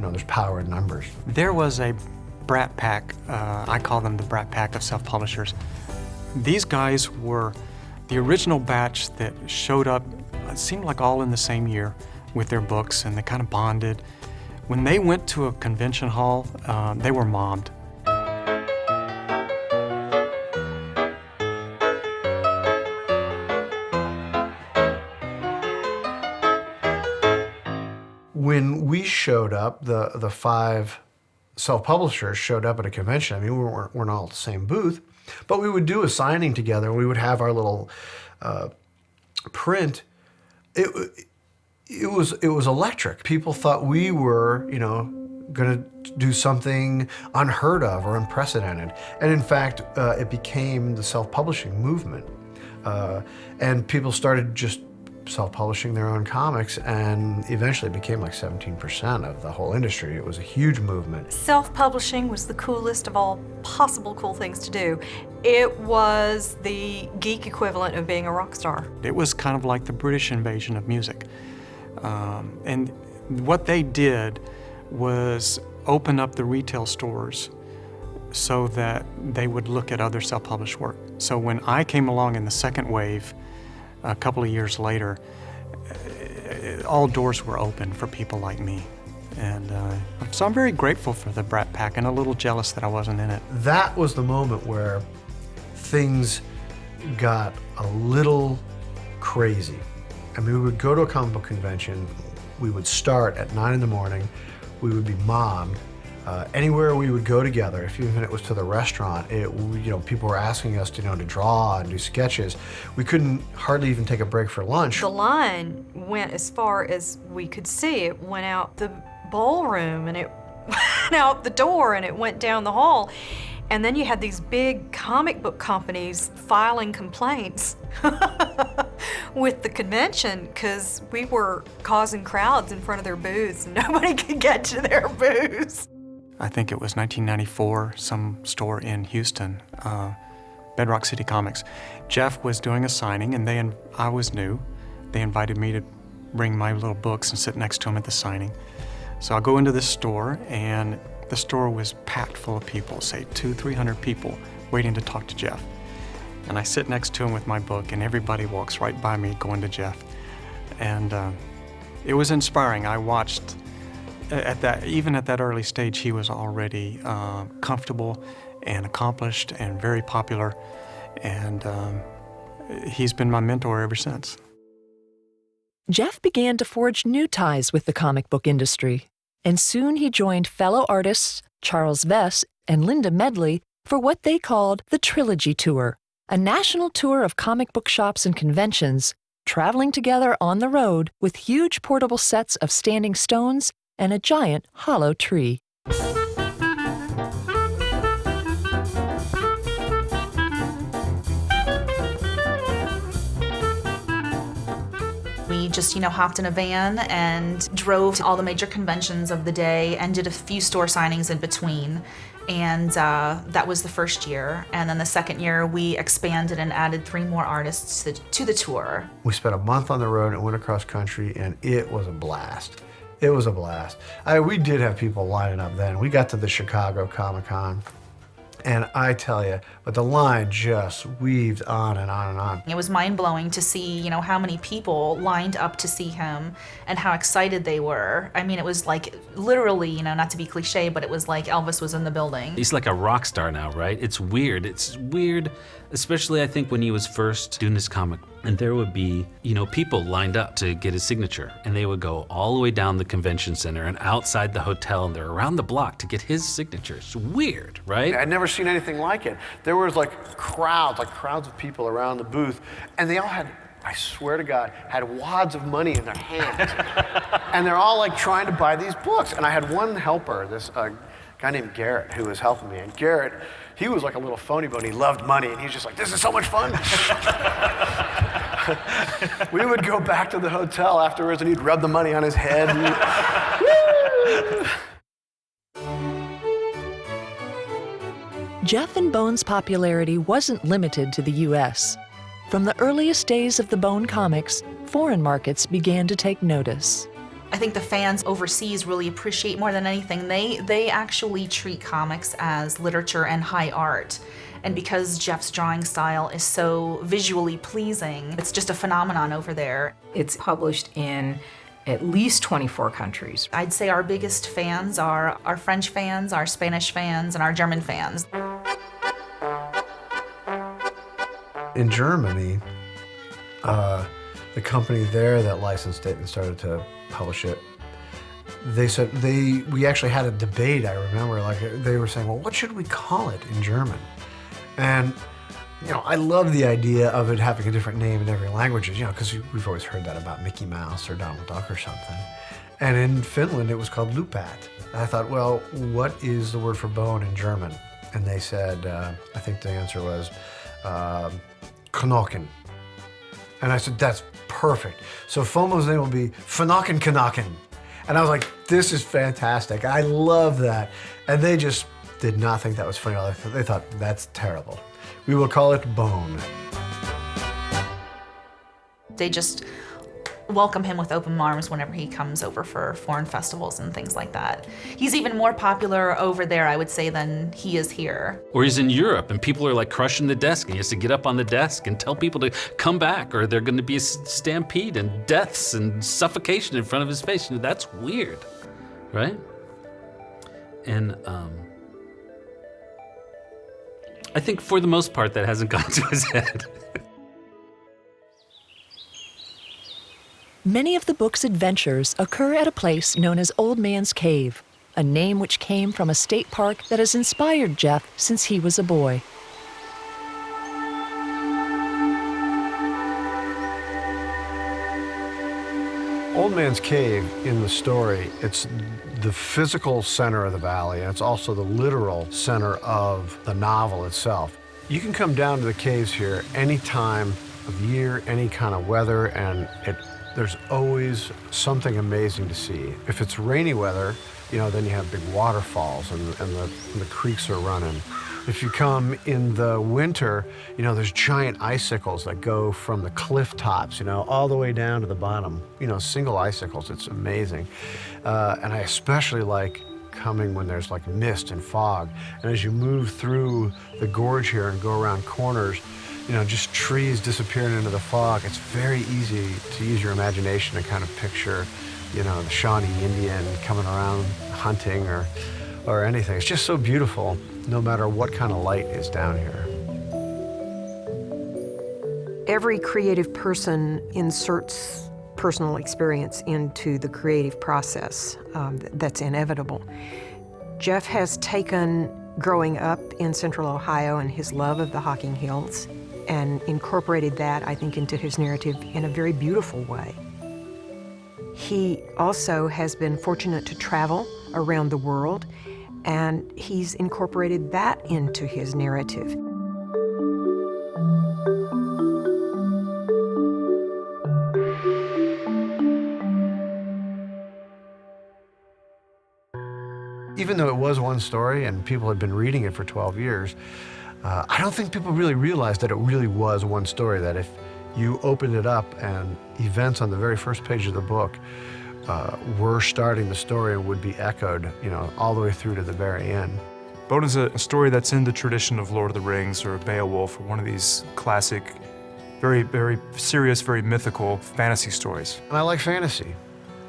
know, there's power in numbers. There was a brat pack, I call them the brat pack of self-publishers. These guys were the original batch that showed up, it seemed like all in the same year with their books, and they kind of bonded. When they went to a convention hall, they were mobbed. When we showed up, the 5 self-publishers showed up at a convention. I mean, we weren't all at the same booth, but we would do a signing together, and we would have our little print. It was electric. People thought we were, you know, going to do something unheard of or unprecedented. And in fact, it became the self-publishing movement. And people started just self-publishing their own comics, and eventually it became like 17% of the whole industry. It was a huge movement. Self-publishing was the coolest of all possible cool things to do. It was the geek equivalent of being a rock star. It was kind of like the British invasion of music. And what they did was open up the retail stores so that they would look at other self-published work. So when I came along in the second wave, a couple of years later, all doors were open for people like me. And so I'm very grateful for the Brat Pack and a little jealous that I wasn't in it. That was the moment where things got a little crazy. I mean, we would go to a comic book convention, we would start at 9 in the morning, we would be mobbed. Anywhere we would go together, if even it was to the restaurant, people were asking us to draw and do sketches. We couldn't hardly even take a break for lunch. The line went as far as we could see. It went out the ballroom, and it went out the door, and it went down the hall. And then you had these big comic book companies filing complaints with the convention because we were causing crowds in front of their booths, and nobody could get to their booths. I think it was 1994, some store in Houston, Bedrock City Comics. Jeff was doing a signing, and I was new. They invited me to bring my little books and sit next to him at the signing. So I go into this store, and the store was packed full of people, say 200-300 people waiting to talk to Jeff. And I sit next to him with my book, and everybody walks right by me going to Jeff. And it was inspiring. I watched. Even at that early stage, he was already comfortable and accomplished and very popular, and he's been my mentor ever since. Jeff began to forge new ties with the comic book industry, and soon he joined fellow artists Charles Vess and Linda Medley for what they called the Trilogy Tour, a national tour of comic book shops and conventions, traveling together on the road with huge portable sets of standing stones and a giant hollow tree. We just, hopped in a van and drove to all the major conventions of the day and did a few store signings in between. And that was the first year. And then the second year, we expanded and added 3 more artists to the tour. We spent a month on the road and went across country, and it was a blast. It was a blast. We did have people lining up then. We got to the Chicago Comic-Con, and I tell you, but the line just weaved on and on and on. It was mind-blowing to see, how many people lined up to see him and how excited they were. I mean, it was like literally, not to be cliche, but it was like Elvis was in the building. He's like a rock star now, right? It's weird, especially I think when he was first doing this comic. And there would be, people lined up to get his signature, and they would go all the way down the convention center and outside the hotel, and they're around the block to get his signature. It's weird, right? I'd never seen anything like it. There was crowds of people around the booth, and they all had I swear to God, had wads of money in their hands. And they're all like trying to buy these books. And I had one helper, this guy named Garrett, who was helping me. And Garrett, he was like a little phony bone. He loved money. And he's just like, this is so much fun. We would go back to the hotel afterwards and he'd rub the money on his head. Jeff and Bone's popularity wasn't limited to the U.S. From the earliest days of the Bone comics, foreign markets began to take notice. I think the fans overseas really appreciate more than anything. They actually treat comics as literature and high art. And because Jeff's drawing style is so visually pleasing, it's just a phenomenon over there. It's published in at least 24 countries. I'd say our biggest fans are our French fans, our Spanish fans, and our German fans. In Germany, the company there that licensed it and started to publish it, they said we actually had a debate. I remember, like they were saying, well, what should we call it in German? And you know, I love the idea of it having a different name in every language, you know, because we've always heard that about Mickey Mouse or Donald Duck or something. And in Finland, it was called Lupat. And I thought, well, what is the word for bone in German? And they said, I think the answer was Knochen. And I said, that's perfect. So FOMO's name will be Knochen Knochen. And I was like, this is fantastic. I love that. And they just did not think that was funny. They thought, that's terrible. We will call it Bone. They just welcome him with open arms whenever he comes over for foreign festivals and things like that. He's even more popular over there, I would say, than he is here. Or he's in Europe and people are like crushing the desk and he has to get up on the desk and tell people to come back or they're going to be a stampede and deaths and suffocation in front of his face. You know, that's weird, right? And I think for the most part that hasn't gone to his head. Many of the book's adventures occur at a place known as Old Man's Cave, a name which came from a state park that has inspired Jeff since he was a boy. Old Man's Cave in the story, it's the physical center of the valley, and it's also the literal center of the novel itself. You can come down to the caves here any time of year, any kind of weather, and there's always something amazing to see. If it's rainy weather, you know, then you have big waterfalls and the creeks are running. If you come in the winter, you know, there's giant icicles that go from the cliff tops, you know, all the way down to the bottom. You know, single icicles, it's amazing. And I especially like coming when there's like mist and fog. And as you move through the gorge here and go around corners, you know, just trees disappearing into the fog. It's very easy to use your imagination and kind of picture, you know, the Shawnee Indian coming around hunting or anything. It's just so beautiful, no matter what kind of light is down here. Every creative person inserts personal experience into the creative process. That's inevitable. Jeff has taken growing up in Central Ohio and his love of the Hocking Hills and incorporated that, I think, into his narrative in a very beautiful way. He also has been fortunate to travel around the world, and he's incorporated that into his narrative. Even though it was one story and people had been reading it for 12 years, I don't think people really realized that it really was one story, that if you opened it up and events on the very first page of the book were starting the story and would be echoed, you know, all the way through to the very end. Bone is a story that's in the tradition of Lord of the Rings or Beowulf, or one of these classic, very, very serious, very mythical fantasy stories. And I like fantasy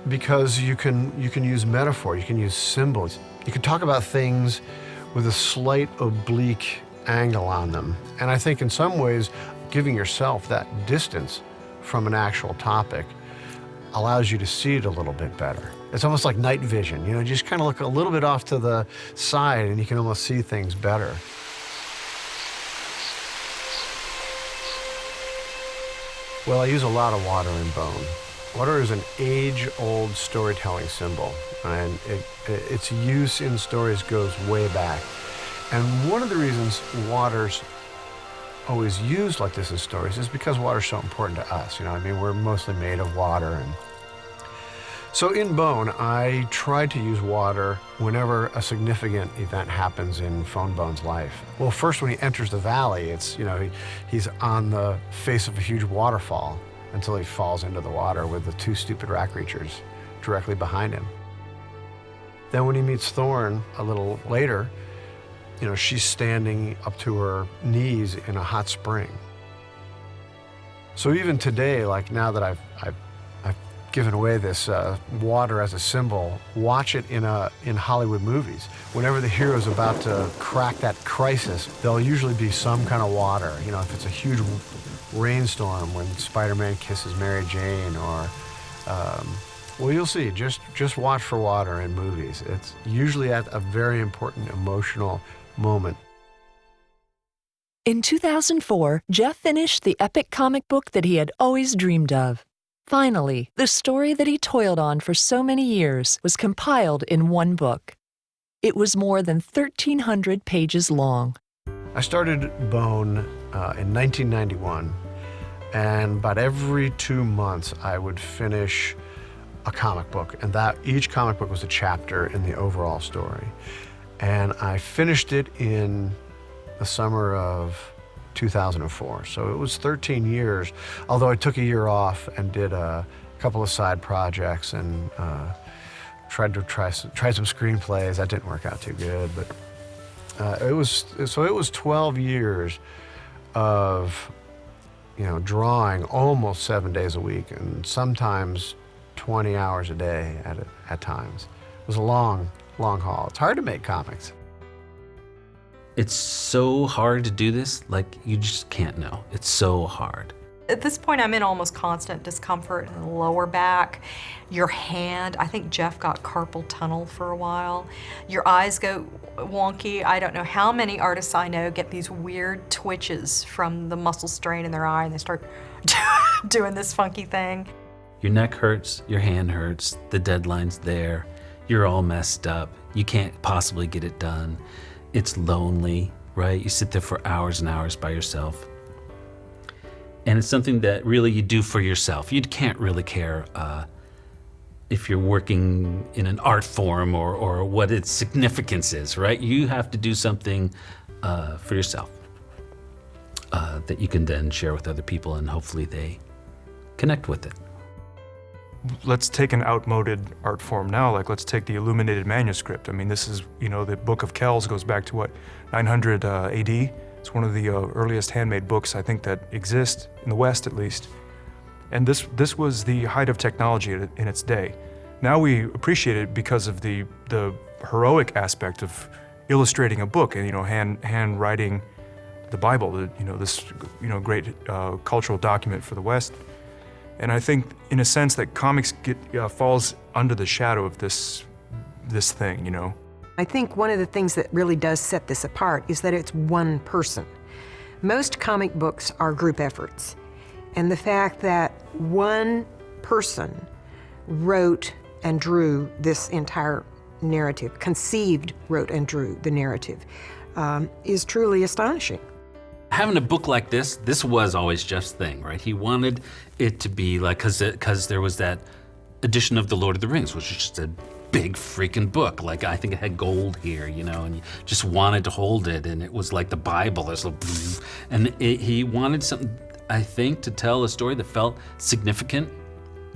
because you can use metaphor, you can use symbols. You can talk about things with a slight oblique angle on them. And I think in some ways, giving yourself that distance from an actual topic allows you to see it a little bit better. It's almost like night vision, you know, you just kind of look a little bit off to the side and you can almost see things better. Well, I use a lot of water in Bone. Water is an age-old storytelling symbol, and its use in stories goes way back. And one of the reasons water's always used like this in stories is because water's so important to us. You know, I mean, we're mostly made of water. And so in Bone, I try to use water whenever a significant event happens in Phone Bone's life. Well, first when he enters the valley, it's, you know, he's on the face of a huge waterfall until he falls into the water with the two stupid rat creatures directly behind him. Then when he meets Thorn a little later, you know, she's standing up to her knees in a hot spring. So even today, like now that I've given away this water as a symbol, watch it in Hollywood movies. Whenever the hero's about to crack that crisis, there'll usually be some kind of water. You know, if it's a huge rainstorm when Spider-Man kisses Mary Jane, or well, you'll see. Just watch for water in movies. It's usually at a very important emotional moment. In 2004, Jeff finished the epic comic book that he had always dreamed of. Finally, the story that he toiled on for so many years was compiled in one book. It was more than 1,300 pages long. I started Bone in 1991, and about every 2 months I would finish a comic book, and that each comic book was a chapter in the overall story. And I finished it in the summer of 2004. So it was 13 years, although I took a year off and did a couple of side projects and tried some screenplays. That didn't work out too good, but it was 12 years of, you know, drawing almost 7 days a week, and sometimes 20 hours a day at times. It was a long haul. It's hard to make comics. It's so hard to do this, like you just can't know. It's so hard. At this point, I'm in almost constant discomfort in the lower back. Your hand, I think Jeff got carpal tunnel for a while. Your eyes go wonky. I don't know how many artists I know get these weird twitches from the muscle strain in their eye, and they start doing this funky thing. Your neck hurts, your hand hurts, the deadline's there, you're all messed up, you can't possibly get it done. It's lonely, right? You sit there for hours and hours by yourself. And it's something that really you do for yourself. You can't really care if you're working in an art form or what its significance is, right? You have to do something for yourself that you can then share with other people, and hopefully they connect with it. Let's take an outmoded art form now, like let's take the illuminated manuscript. I mean, this is, you know, the Book of Kells goes back to what, 900 AD? It's one of the earliest handmade books, I think, that exist, in the West at least. And this was the height of technology in its day. Now we appreciate it because of the heroic aspect of illustrating a book and, you know, hand writing the Bible, you know, this, you know, great cultural document for the West. And I think, in a sense, that comics falls under the shadow of this thing, you know. I think one of the things that really does set this apart is that it's one person. Most comic books are group efforts, and the fact that one person wrote and drew this entire narrative, conceived, wrote and drew the narrative, is truly astonishing. Having a book like this was always Jeff's thing, right? He wanted it to be like, because there was that edition of The Lord of the Rings, which was just a big freaking book. Like, I think it had gold here, you know, and you just wanted to hold it, and it was like the Bible. There's a, and he wanted something, I think, to tell a story that felt significant,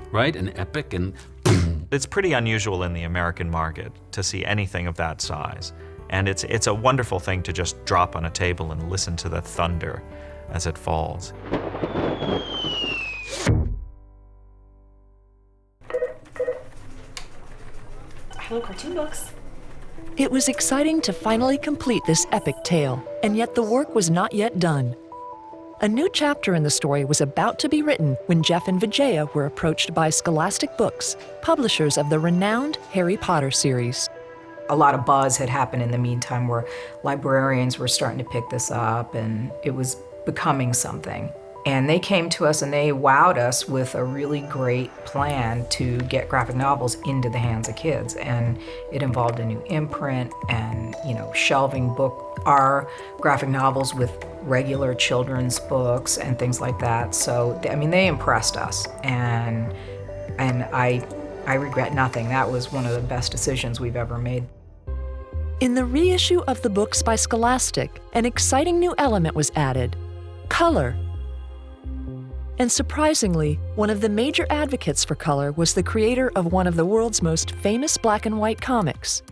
right, and epic, and It's pretty unusual in the American market to see anything of that size. And it's a wonderful thing to just drop on a table and listen to the thunder as it falls. Hello, Cartoon Books. It was exciting to finally complete this epic tale, and yet the work was not yet done. A new chapter in the story was about to be written when Jeff and Vijaya were approached by Scholastic Books, publishers of the renowned Harry Potter series. A lot of buzz had happened in the meantime where librarians were starting to pick this up, and it was becoming something. And they came to us and they wowed us with a really great plan to get graphic novels into the hands of kids. And it involved a new imprint and, shelving our graphic novels with regular children's books and things like that. So, they impressed us. And I regret nothing. That was one of the best decisions we've ever made. In the reissue of the books by Scholastic, an exciting new element was added: color. And surprisingly, one of the major advocates for color was the creator of one of the world's most famous black and white comics,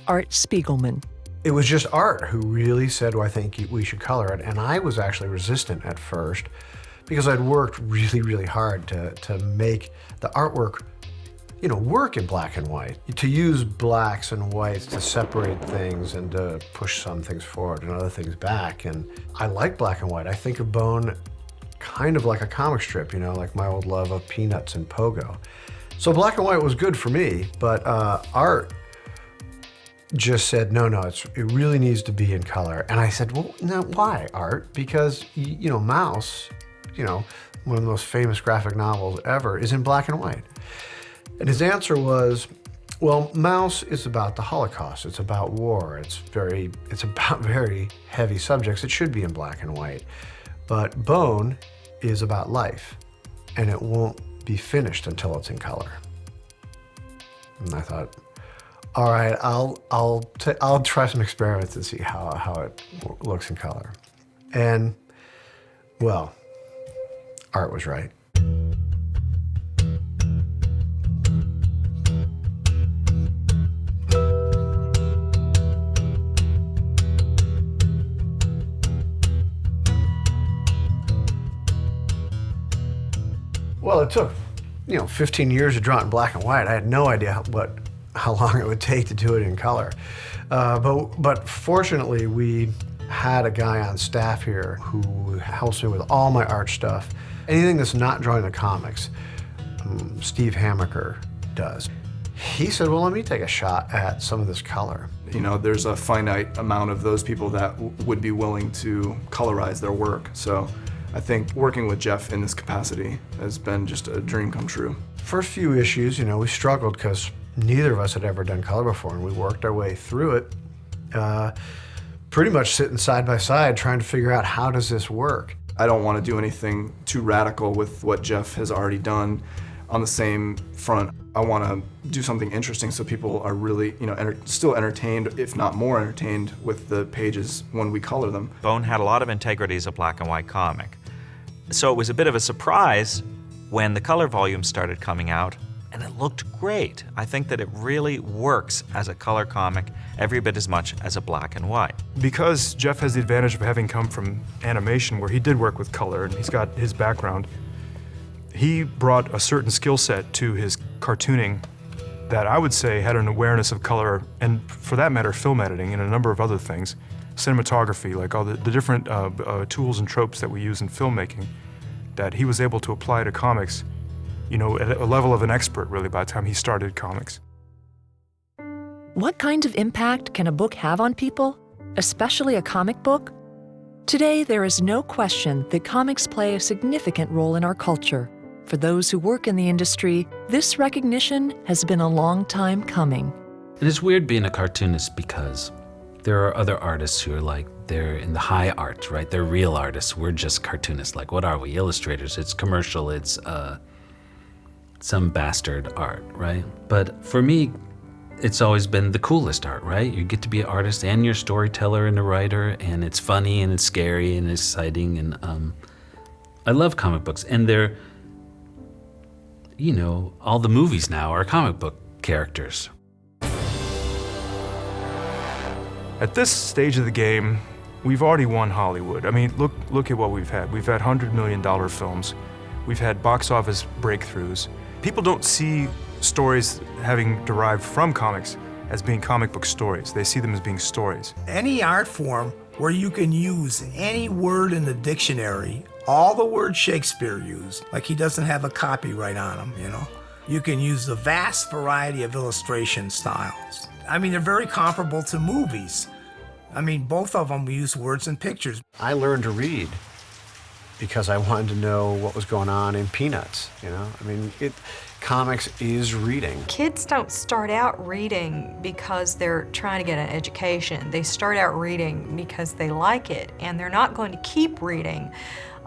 Art Spiegelman. It was just Art who really said, well, I think we should color it. And I was actually resistant at first because I'd worked really, really hard to make the artwork, work in black and white. To use blacks and whites to separate things and to push some things forward and other things back. And I like black and white. I think of Bone kind of like a comic strip, like my old love of Peanuts and Pogo. So black and white was good for me, but Art just said, no, it really needs to be in color. And I said, well, no, why, Art? Because, Mouse, one of the most famous graphic novels ever, is in black and white. And his answer was, well, Mouse is about the Holocaust. It's about war. It's about very heavy subjects. It should be in black and white. But Bone is about life, and it won't be finished until it's in color. And I thought, all right, I'll try some experiments and see how it looks in color. And, well, Art was right. Well, it took, 15 years to draw it in black and white. I had no idea how long it would take to do it in color. But fortunately, we had a guy on staff here who helps me with all my art stuff. Anything that's not drawing the comics, Steve Hamaker does. He said, well, let me take a shot at some of this color. There's a finite amount of those people that would be willing to colorize their work. So I think working with Jeff in this capacity has been just a dream come true. First few issues, we struggled because neither of us had ever done color before, and we worked our way through it, pretty much sitting side by side trying to figure out how does this work. I don't want to do anything too radical with what Jeff has already done on the same front. I want to do something interesting so people are really, still entertained, if not more entertained, with the pages when we color them. Bone had a lot of integrity as a black and white comic. So it was a bit of a surprise when the color volume started coming out, and it looked great. I think that it really works as a color comic every bit as much as a black and white. Because Jeff has the advantage of having come from animation, where he did work with color, and he's got his background, he brought a certain skill set to his cartooning that I would say had an awareness of color, and for that matter, film editing and a number of other things, cinematography, like all the different tools and tropes that we use in filmmaking, that he was able to apply to comics, at a level of an expert, really, by the time he started comics. What kind of impact can a book have on people, especially a comic book? Today, there is no question that comics play a significant role in our culture. For those who work in the industry, this recognition has been a long time coming. And it's weird being a cartoonist because there are other artists who are they're in the high art, right? They're real artists. We're just cartoonists. What are we? Illustrators. It's commercial. It's some bastard art, right? But for me, it's always been the coolest art, right? You get to be an artist and you're a storyteller and a writer, and it's funny and it's scary and exciting. And I love comic books. And they're, all the movies now are comic book characters. At this stage of the game, we've already won Hollywood. Look at what we've had. We've had $100 million films. We've had box office breakthroughs. People don't see stories having derived from comics as being comic book stories. They see them as being stories. Any art form where you can use any word in the dictionary, all the words Shakespeare used, like he doesn't have a copyright on them, You can use the vast variety of illustration styles. They're very comparable to movies. Both of them use words and pictures. I learned to read because I wanted to know what was going on in Peanuts, you know? I mean, comics is reading. Kids don't start out reading because they're trying to get an education. They start out reading because they like it, and they're not going to keep reading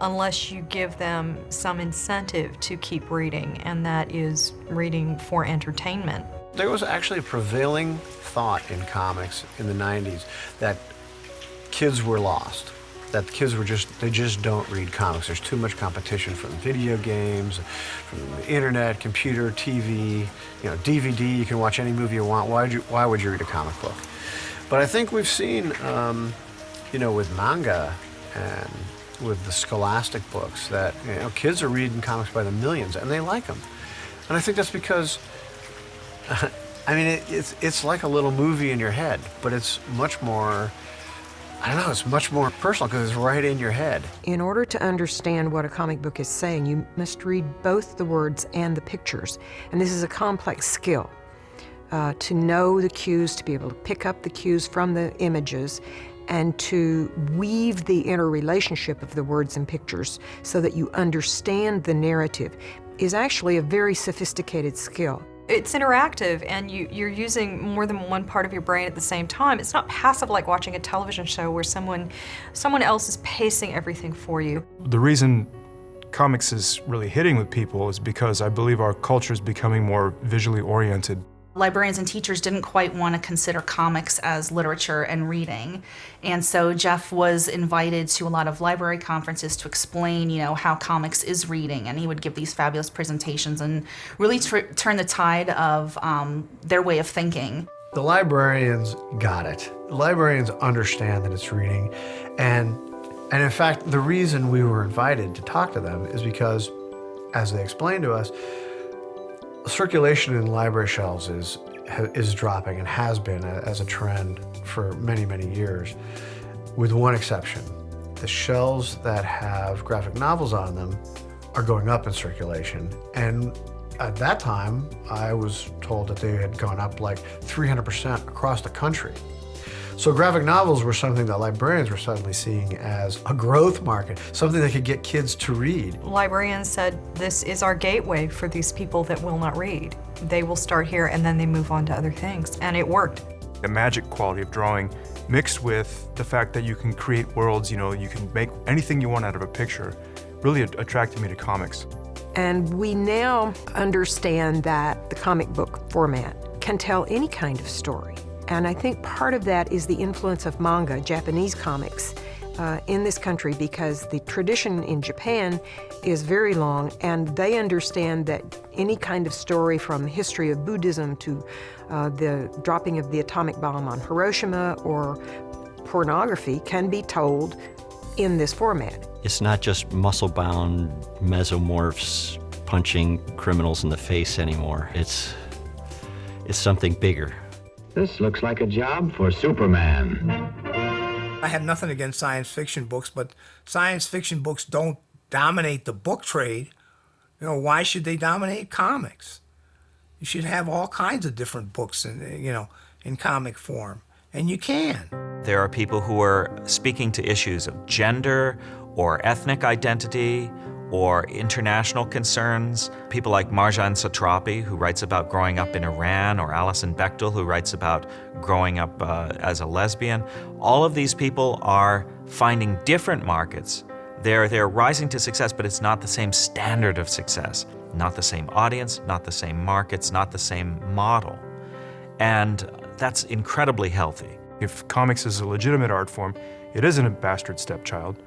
unless you give them some incentive to keep reading, and that is reading for entertainment. There was actually a prevailing thought in comics in the 90s that kids were lost. That kids they just don't read comics. There's too much competition from video games, from the internet, computer, TV, DVD. You can watch any movie you want. Why would you read a comic book? But I think we've seen, with manga and with the scholastic books that kids are reading comics by the millions and they like them. And I think that's because, it's like a little movie in your head, but it's much more. It's much more personal because it's right in your head. In order to understand what a comic book is saying, you must read both the words and the pictures. And this is a complex skill. To know the cues, to be able to pick up the cues from the images, and to weave the interrelationship of the words and pictures so that you understand the narrative is actually a very sophisticated skill. It's interactive, and you're using more than one part of your brain at the same time. It's not passive like watching a television show where someone else is pacing everything for you. The reason comics is really hitting with people is because I believe our culture is becoming more visually oriented. Librarians and teachers didn't quite want to consider comics as literature and reading. And so Jeff was invited to a lot of library conferences to explain, how comics is reading. And he would give these fabulous presentations and really turn the tide of their way of thinking. The librarians got it. The librarians understand that it's reading. And in fact, the reason we were invited to talk to them is because, as they explained to us, circulation in library shelves is dropping and has been as a trend for many, many years, with one exception. The shelves that have graphic novels on them are going up in circulation. And at that time, I was told that they had gone up like 300% across the country. So graphic novels were something that librarians were suddenly seeing as a growth market, something that could get kids to read. Librarians said, this is our gateway for these people that will not read. They will start here and then they move on to other things, and it worked. The magic quality of drawing mixed with the fact that you can create worlds, you can make anything you want out of a picture, really attracted me to comics. And we now understand that the comic book format can tell any kind of story. And I think part of that is the influence of manga, Japanese comics, in this country, because the tradition in Japan is very long, and they understand that any kind of story from the history of Buddhism to the dropping of the atomic bomb on Hiroshima or pornography can be told in this format. It's not just muscle-bound mesomorphs punching criminals in the face anymore. It's something bigger. This looks like a job for Superman. I have nothing against science fiction books, but science fiction books don't dominate the book trade. Why should they dominate comics? You should have all kinds of different books in comic form, and you can. There are people who are speaking to issues of gender or ethnic identity or international concerns. People like Marjane Satrapi, who writes about growing up in Iran, or Alison Bechdel, who writes about growing up as a lesbian. All of these people are finding different markets. They're rising to success, but it's not the same standard of success. Not the same audience, not the same markets, not the same model. And that's incredibly healthy. If comics is a legitimate art form, it isn't a bastard stepchild.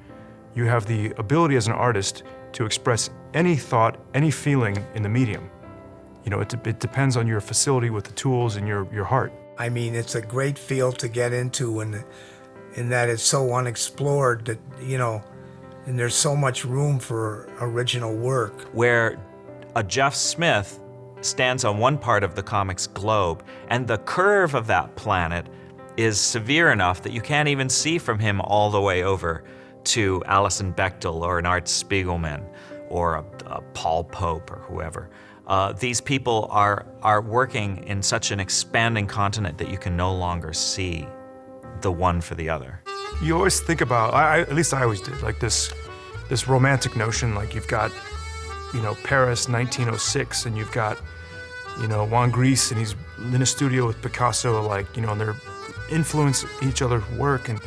You have the ability as an artist to express any thought, any feeling in the medium. It depends on your facility with the tools and your heart. I mean, it's a great field to get into in that it's so unexplored that, and there's so much room for original work. Where a Jeff Smith stands on one part of the comics globe, and the curve of that planet is severe enough that you can't even see from him all the way over to Alison Bechdel or an Art Spiegelman or a Paul Pope or whoever. These people are working in such an expanding continent that you can no longer see the one for the other. You always think about, at least I always did, like this this romantic notion, like you've got, you know, Paris 1906, and you've got, you know, Juan Gris, and he's in a studio with Picasso, like, you know, and they're influence each other's work, and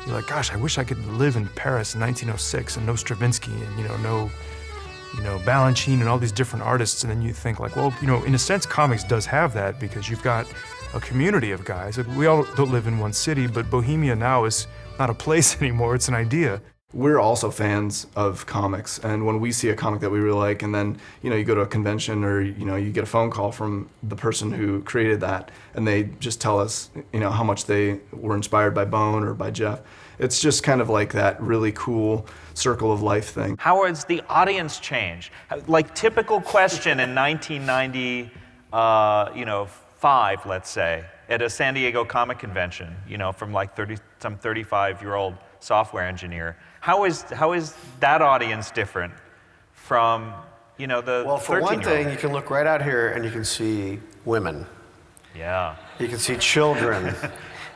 you're like, gosh, I wish I could live in Paris in 1906 and no Stravinsky and, you know, Balanchine and all these different artists. And then you think like, well, you know, in a sense, comics does have that, because you've got a community of guys. We all don't live in one city, but Bohemia now is not a place anymore, it's an idea. We're also fans of comics, and when we see a comic that we really like, and then, you know, you go to a convention, or, you know, you get a phone call from the person who created that, and they just tell us, you know, how much they were inspired by Bone or by Jeff. It's just kind of like that really cool circle of life thing. How has the audience changed? Like, typical question in 1995, let's say, at a San Diego comic convention, you know, from like some 35-year-old software engineer. How is that audience different from, you know, the Well, for one 13-year-old? thing, you can look right out here and you can see women. Yeah. You can see children.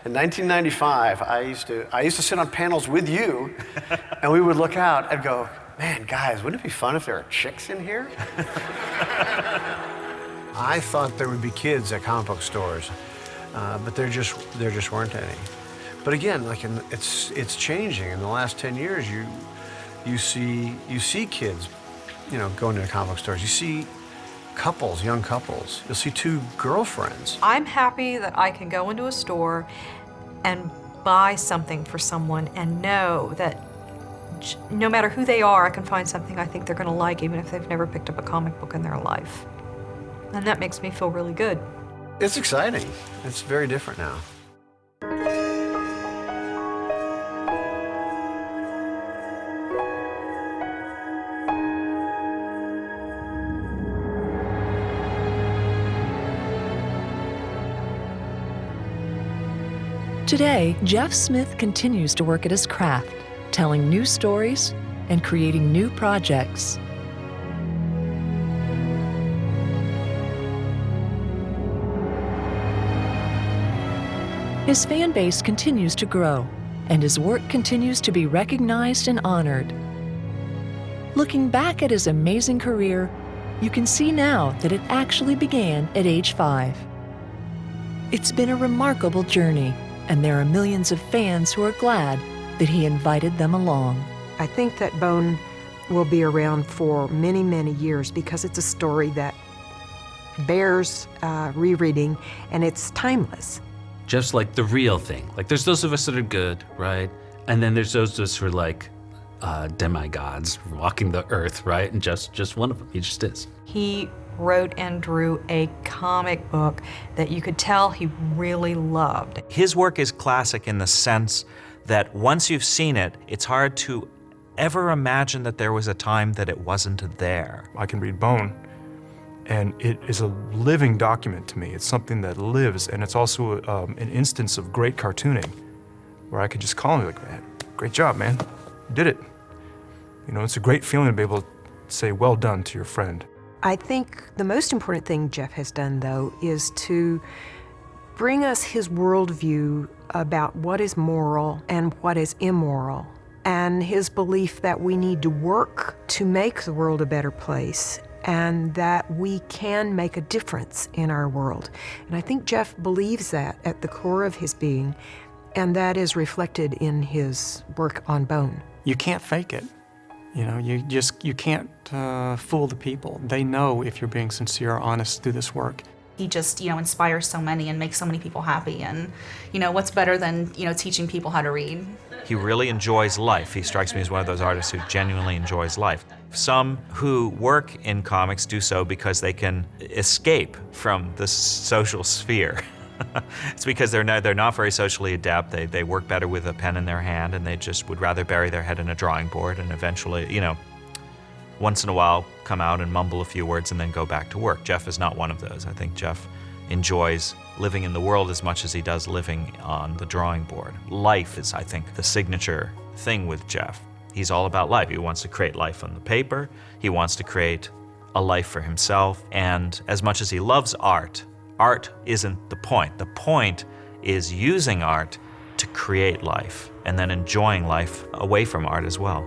In 1995, I used to sit on panels with you, and we would look out and go, man, guys, wouldn't it be fun if there were chicks in here? I thought there would be kids at comic book stores, but there just weren't any. But again, like it's changing. In the last 10 years, you see kids, you know, going into comic book stores. You see couples, young couples. You'll see two girlfriends. I'm happy that I can go into a store and buy something for someone and know that no matter who they are, I can find something I think they're going to like, even if they've never picked up a comic book in their life. And that makes me feel really good. It's exciting. It's very different now. Today, Jeff Smith continues to work at his craft, telling new stories and creating new projects. His fan base continues to grow, and his work continues to be recognized and honored. Looking back at his amazing career, you can see now that it actually began at age 5. It's been a remarkable journey, and there are millions of fans who are glad that he invited them along. I think that Bone will be around for many, many years because it's a story that bears rereading, and it's timeless. Jeff's like the real thing. Like, there's those of us that are good, right? And then there's those of us who are like demigods walking the earth, right? And Jeff's just one of them. He just is. He wrote and drew a comic book that you could tell he really loved. His work is classic in the sense that once you've seen it, it's hard to ever imagine that there was a time that it wasn't there. I can read Bone, and it is a living document to me. It's something that lives, and it's also an instance of great cartooning, where I could just call him like, man, great job, man, you did it. You know, it's a great feeling to be able to say, well done to your friend. I think the most important thing Jeff has done, though, is to bring us his worldview about what is moral and what is immoral, and his belief that we need to work to make the world a better place, and that we can make a difference in our world. And I think Jeff believes that at the core of his being, and that is reflected in his work on Bone. You can't fake it. You know, you can't fool the people. They know if you're being sincere or honest through this work. He just, inspires so many and makes so many people happy. And, what's better than, teaching people how to read? He really enjoys life. He strikes me as one of those artists who genuinely enjoys life. Some who work in comics do so because they can escape from the social sphere. It's because they're not very socially adept. They work better with a pen in their hand, and they just would rather bury their head in a drawing board and eventually, once in a while come out and mumble a few words and then go back to work. Jeff is not one of those. I think Jeff enjoys living in the world as much as he does living on the drawing board. Life is, I think, the signature thing with Jeff. He's all about life. He wants to create life on the paper. He wants to create a life for himself. And as much as he loves art, art isn't the point. The point is using art to create life and then enjoying life away from art as well.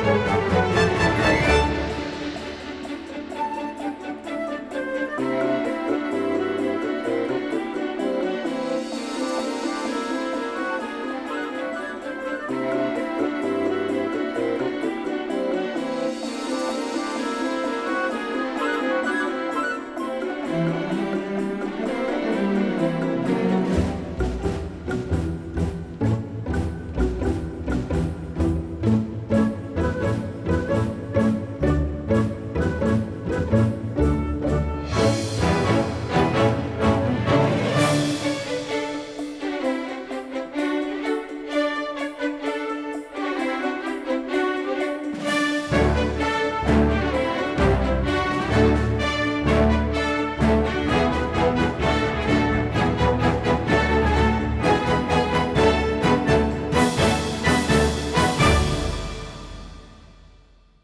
Thank you.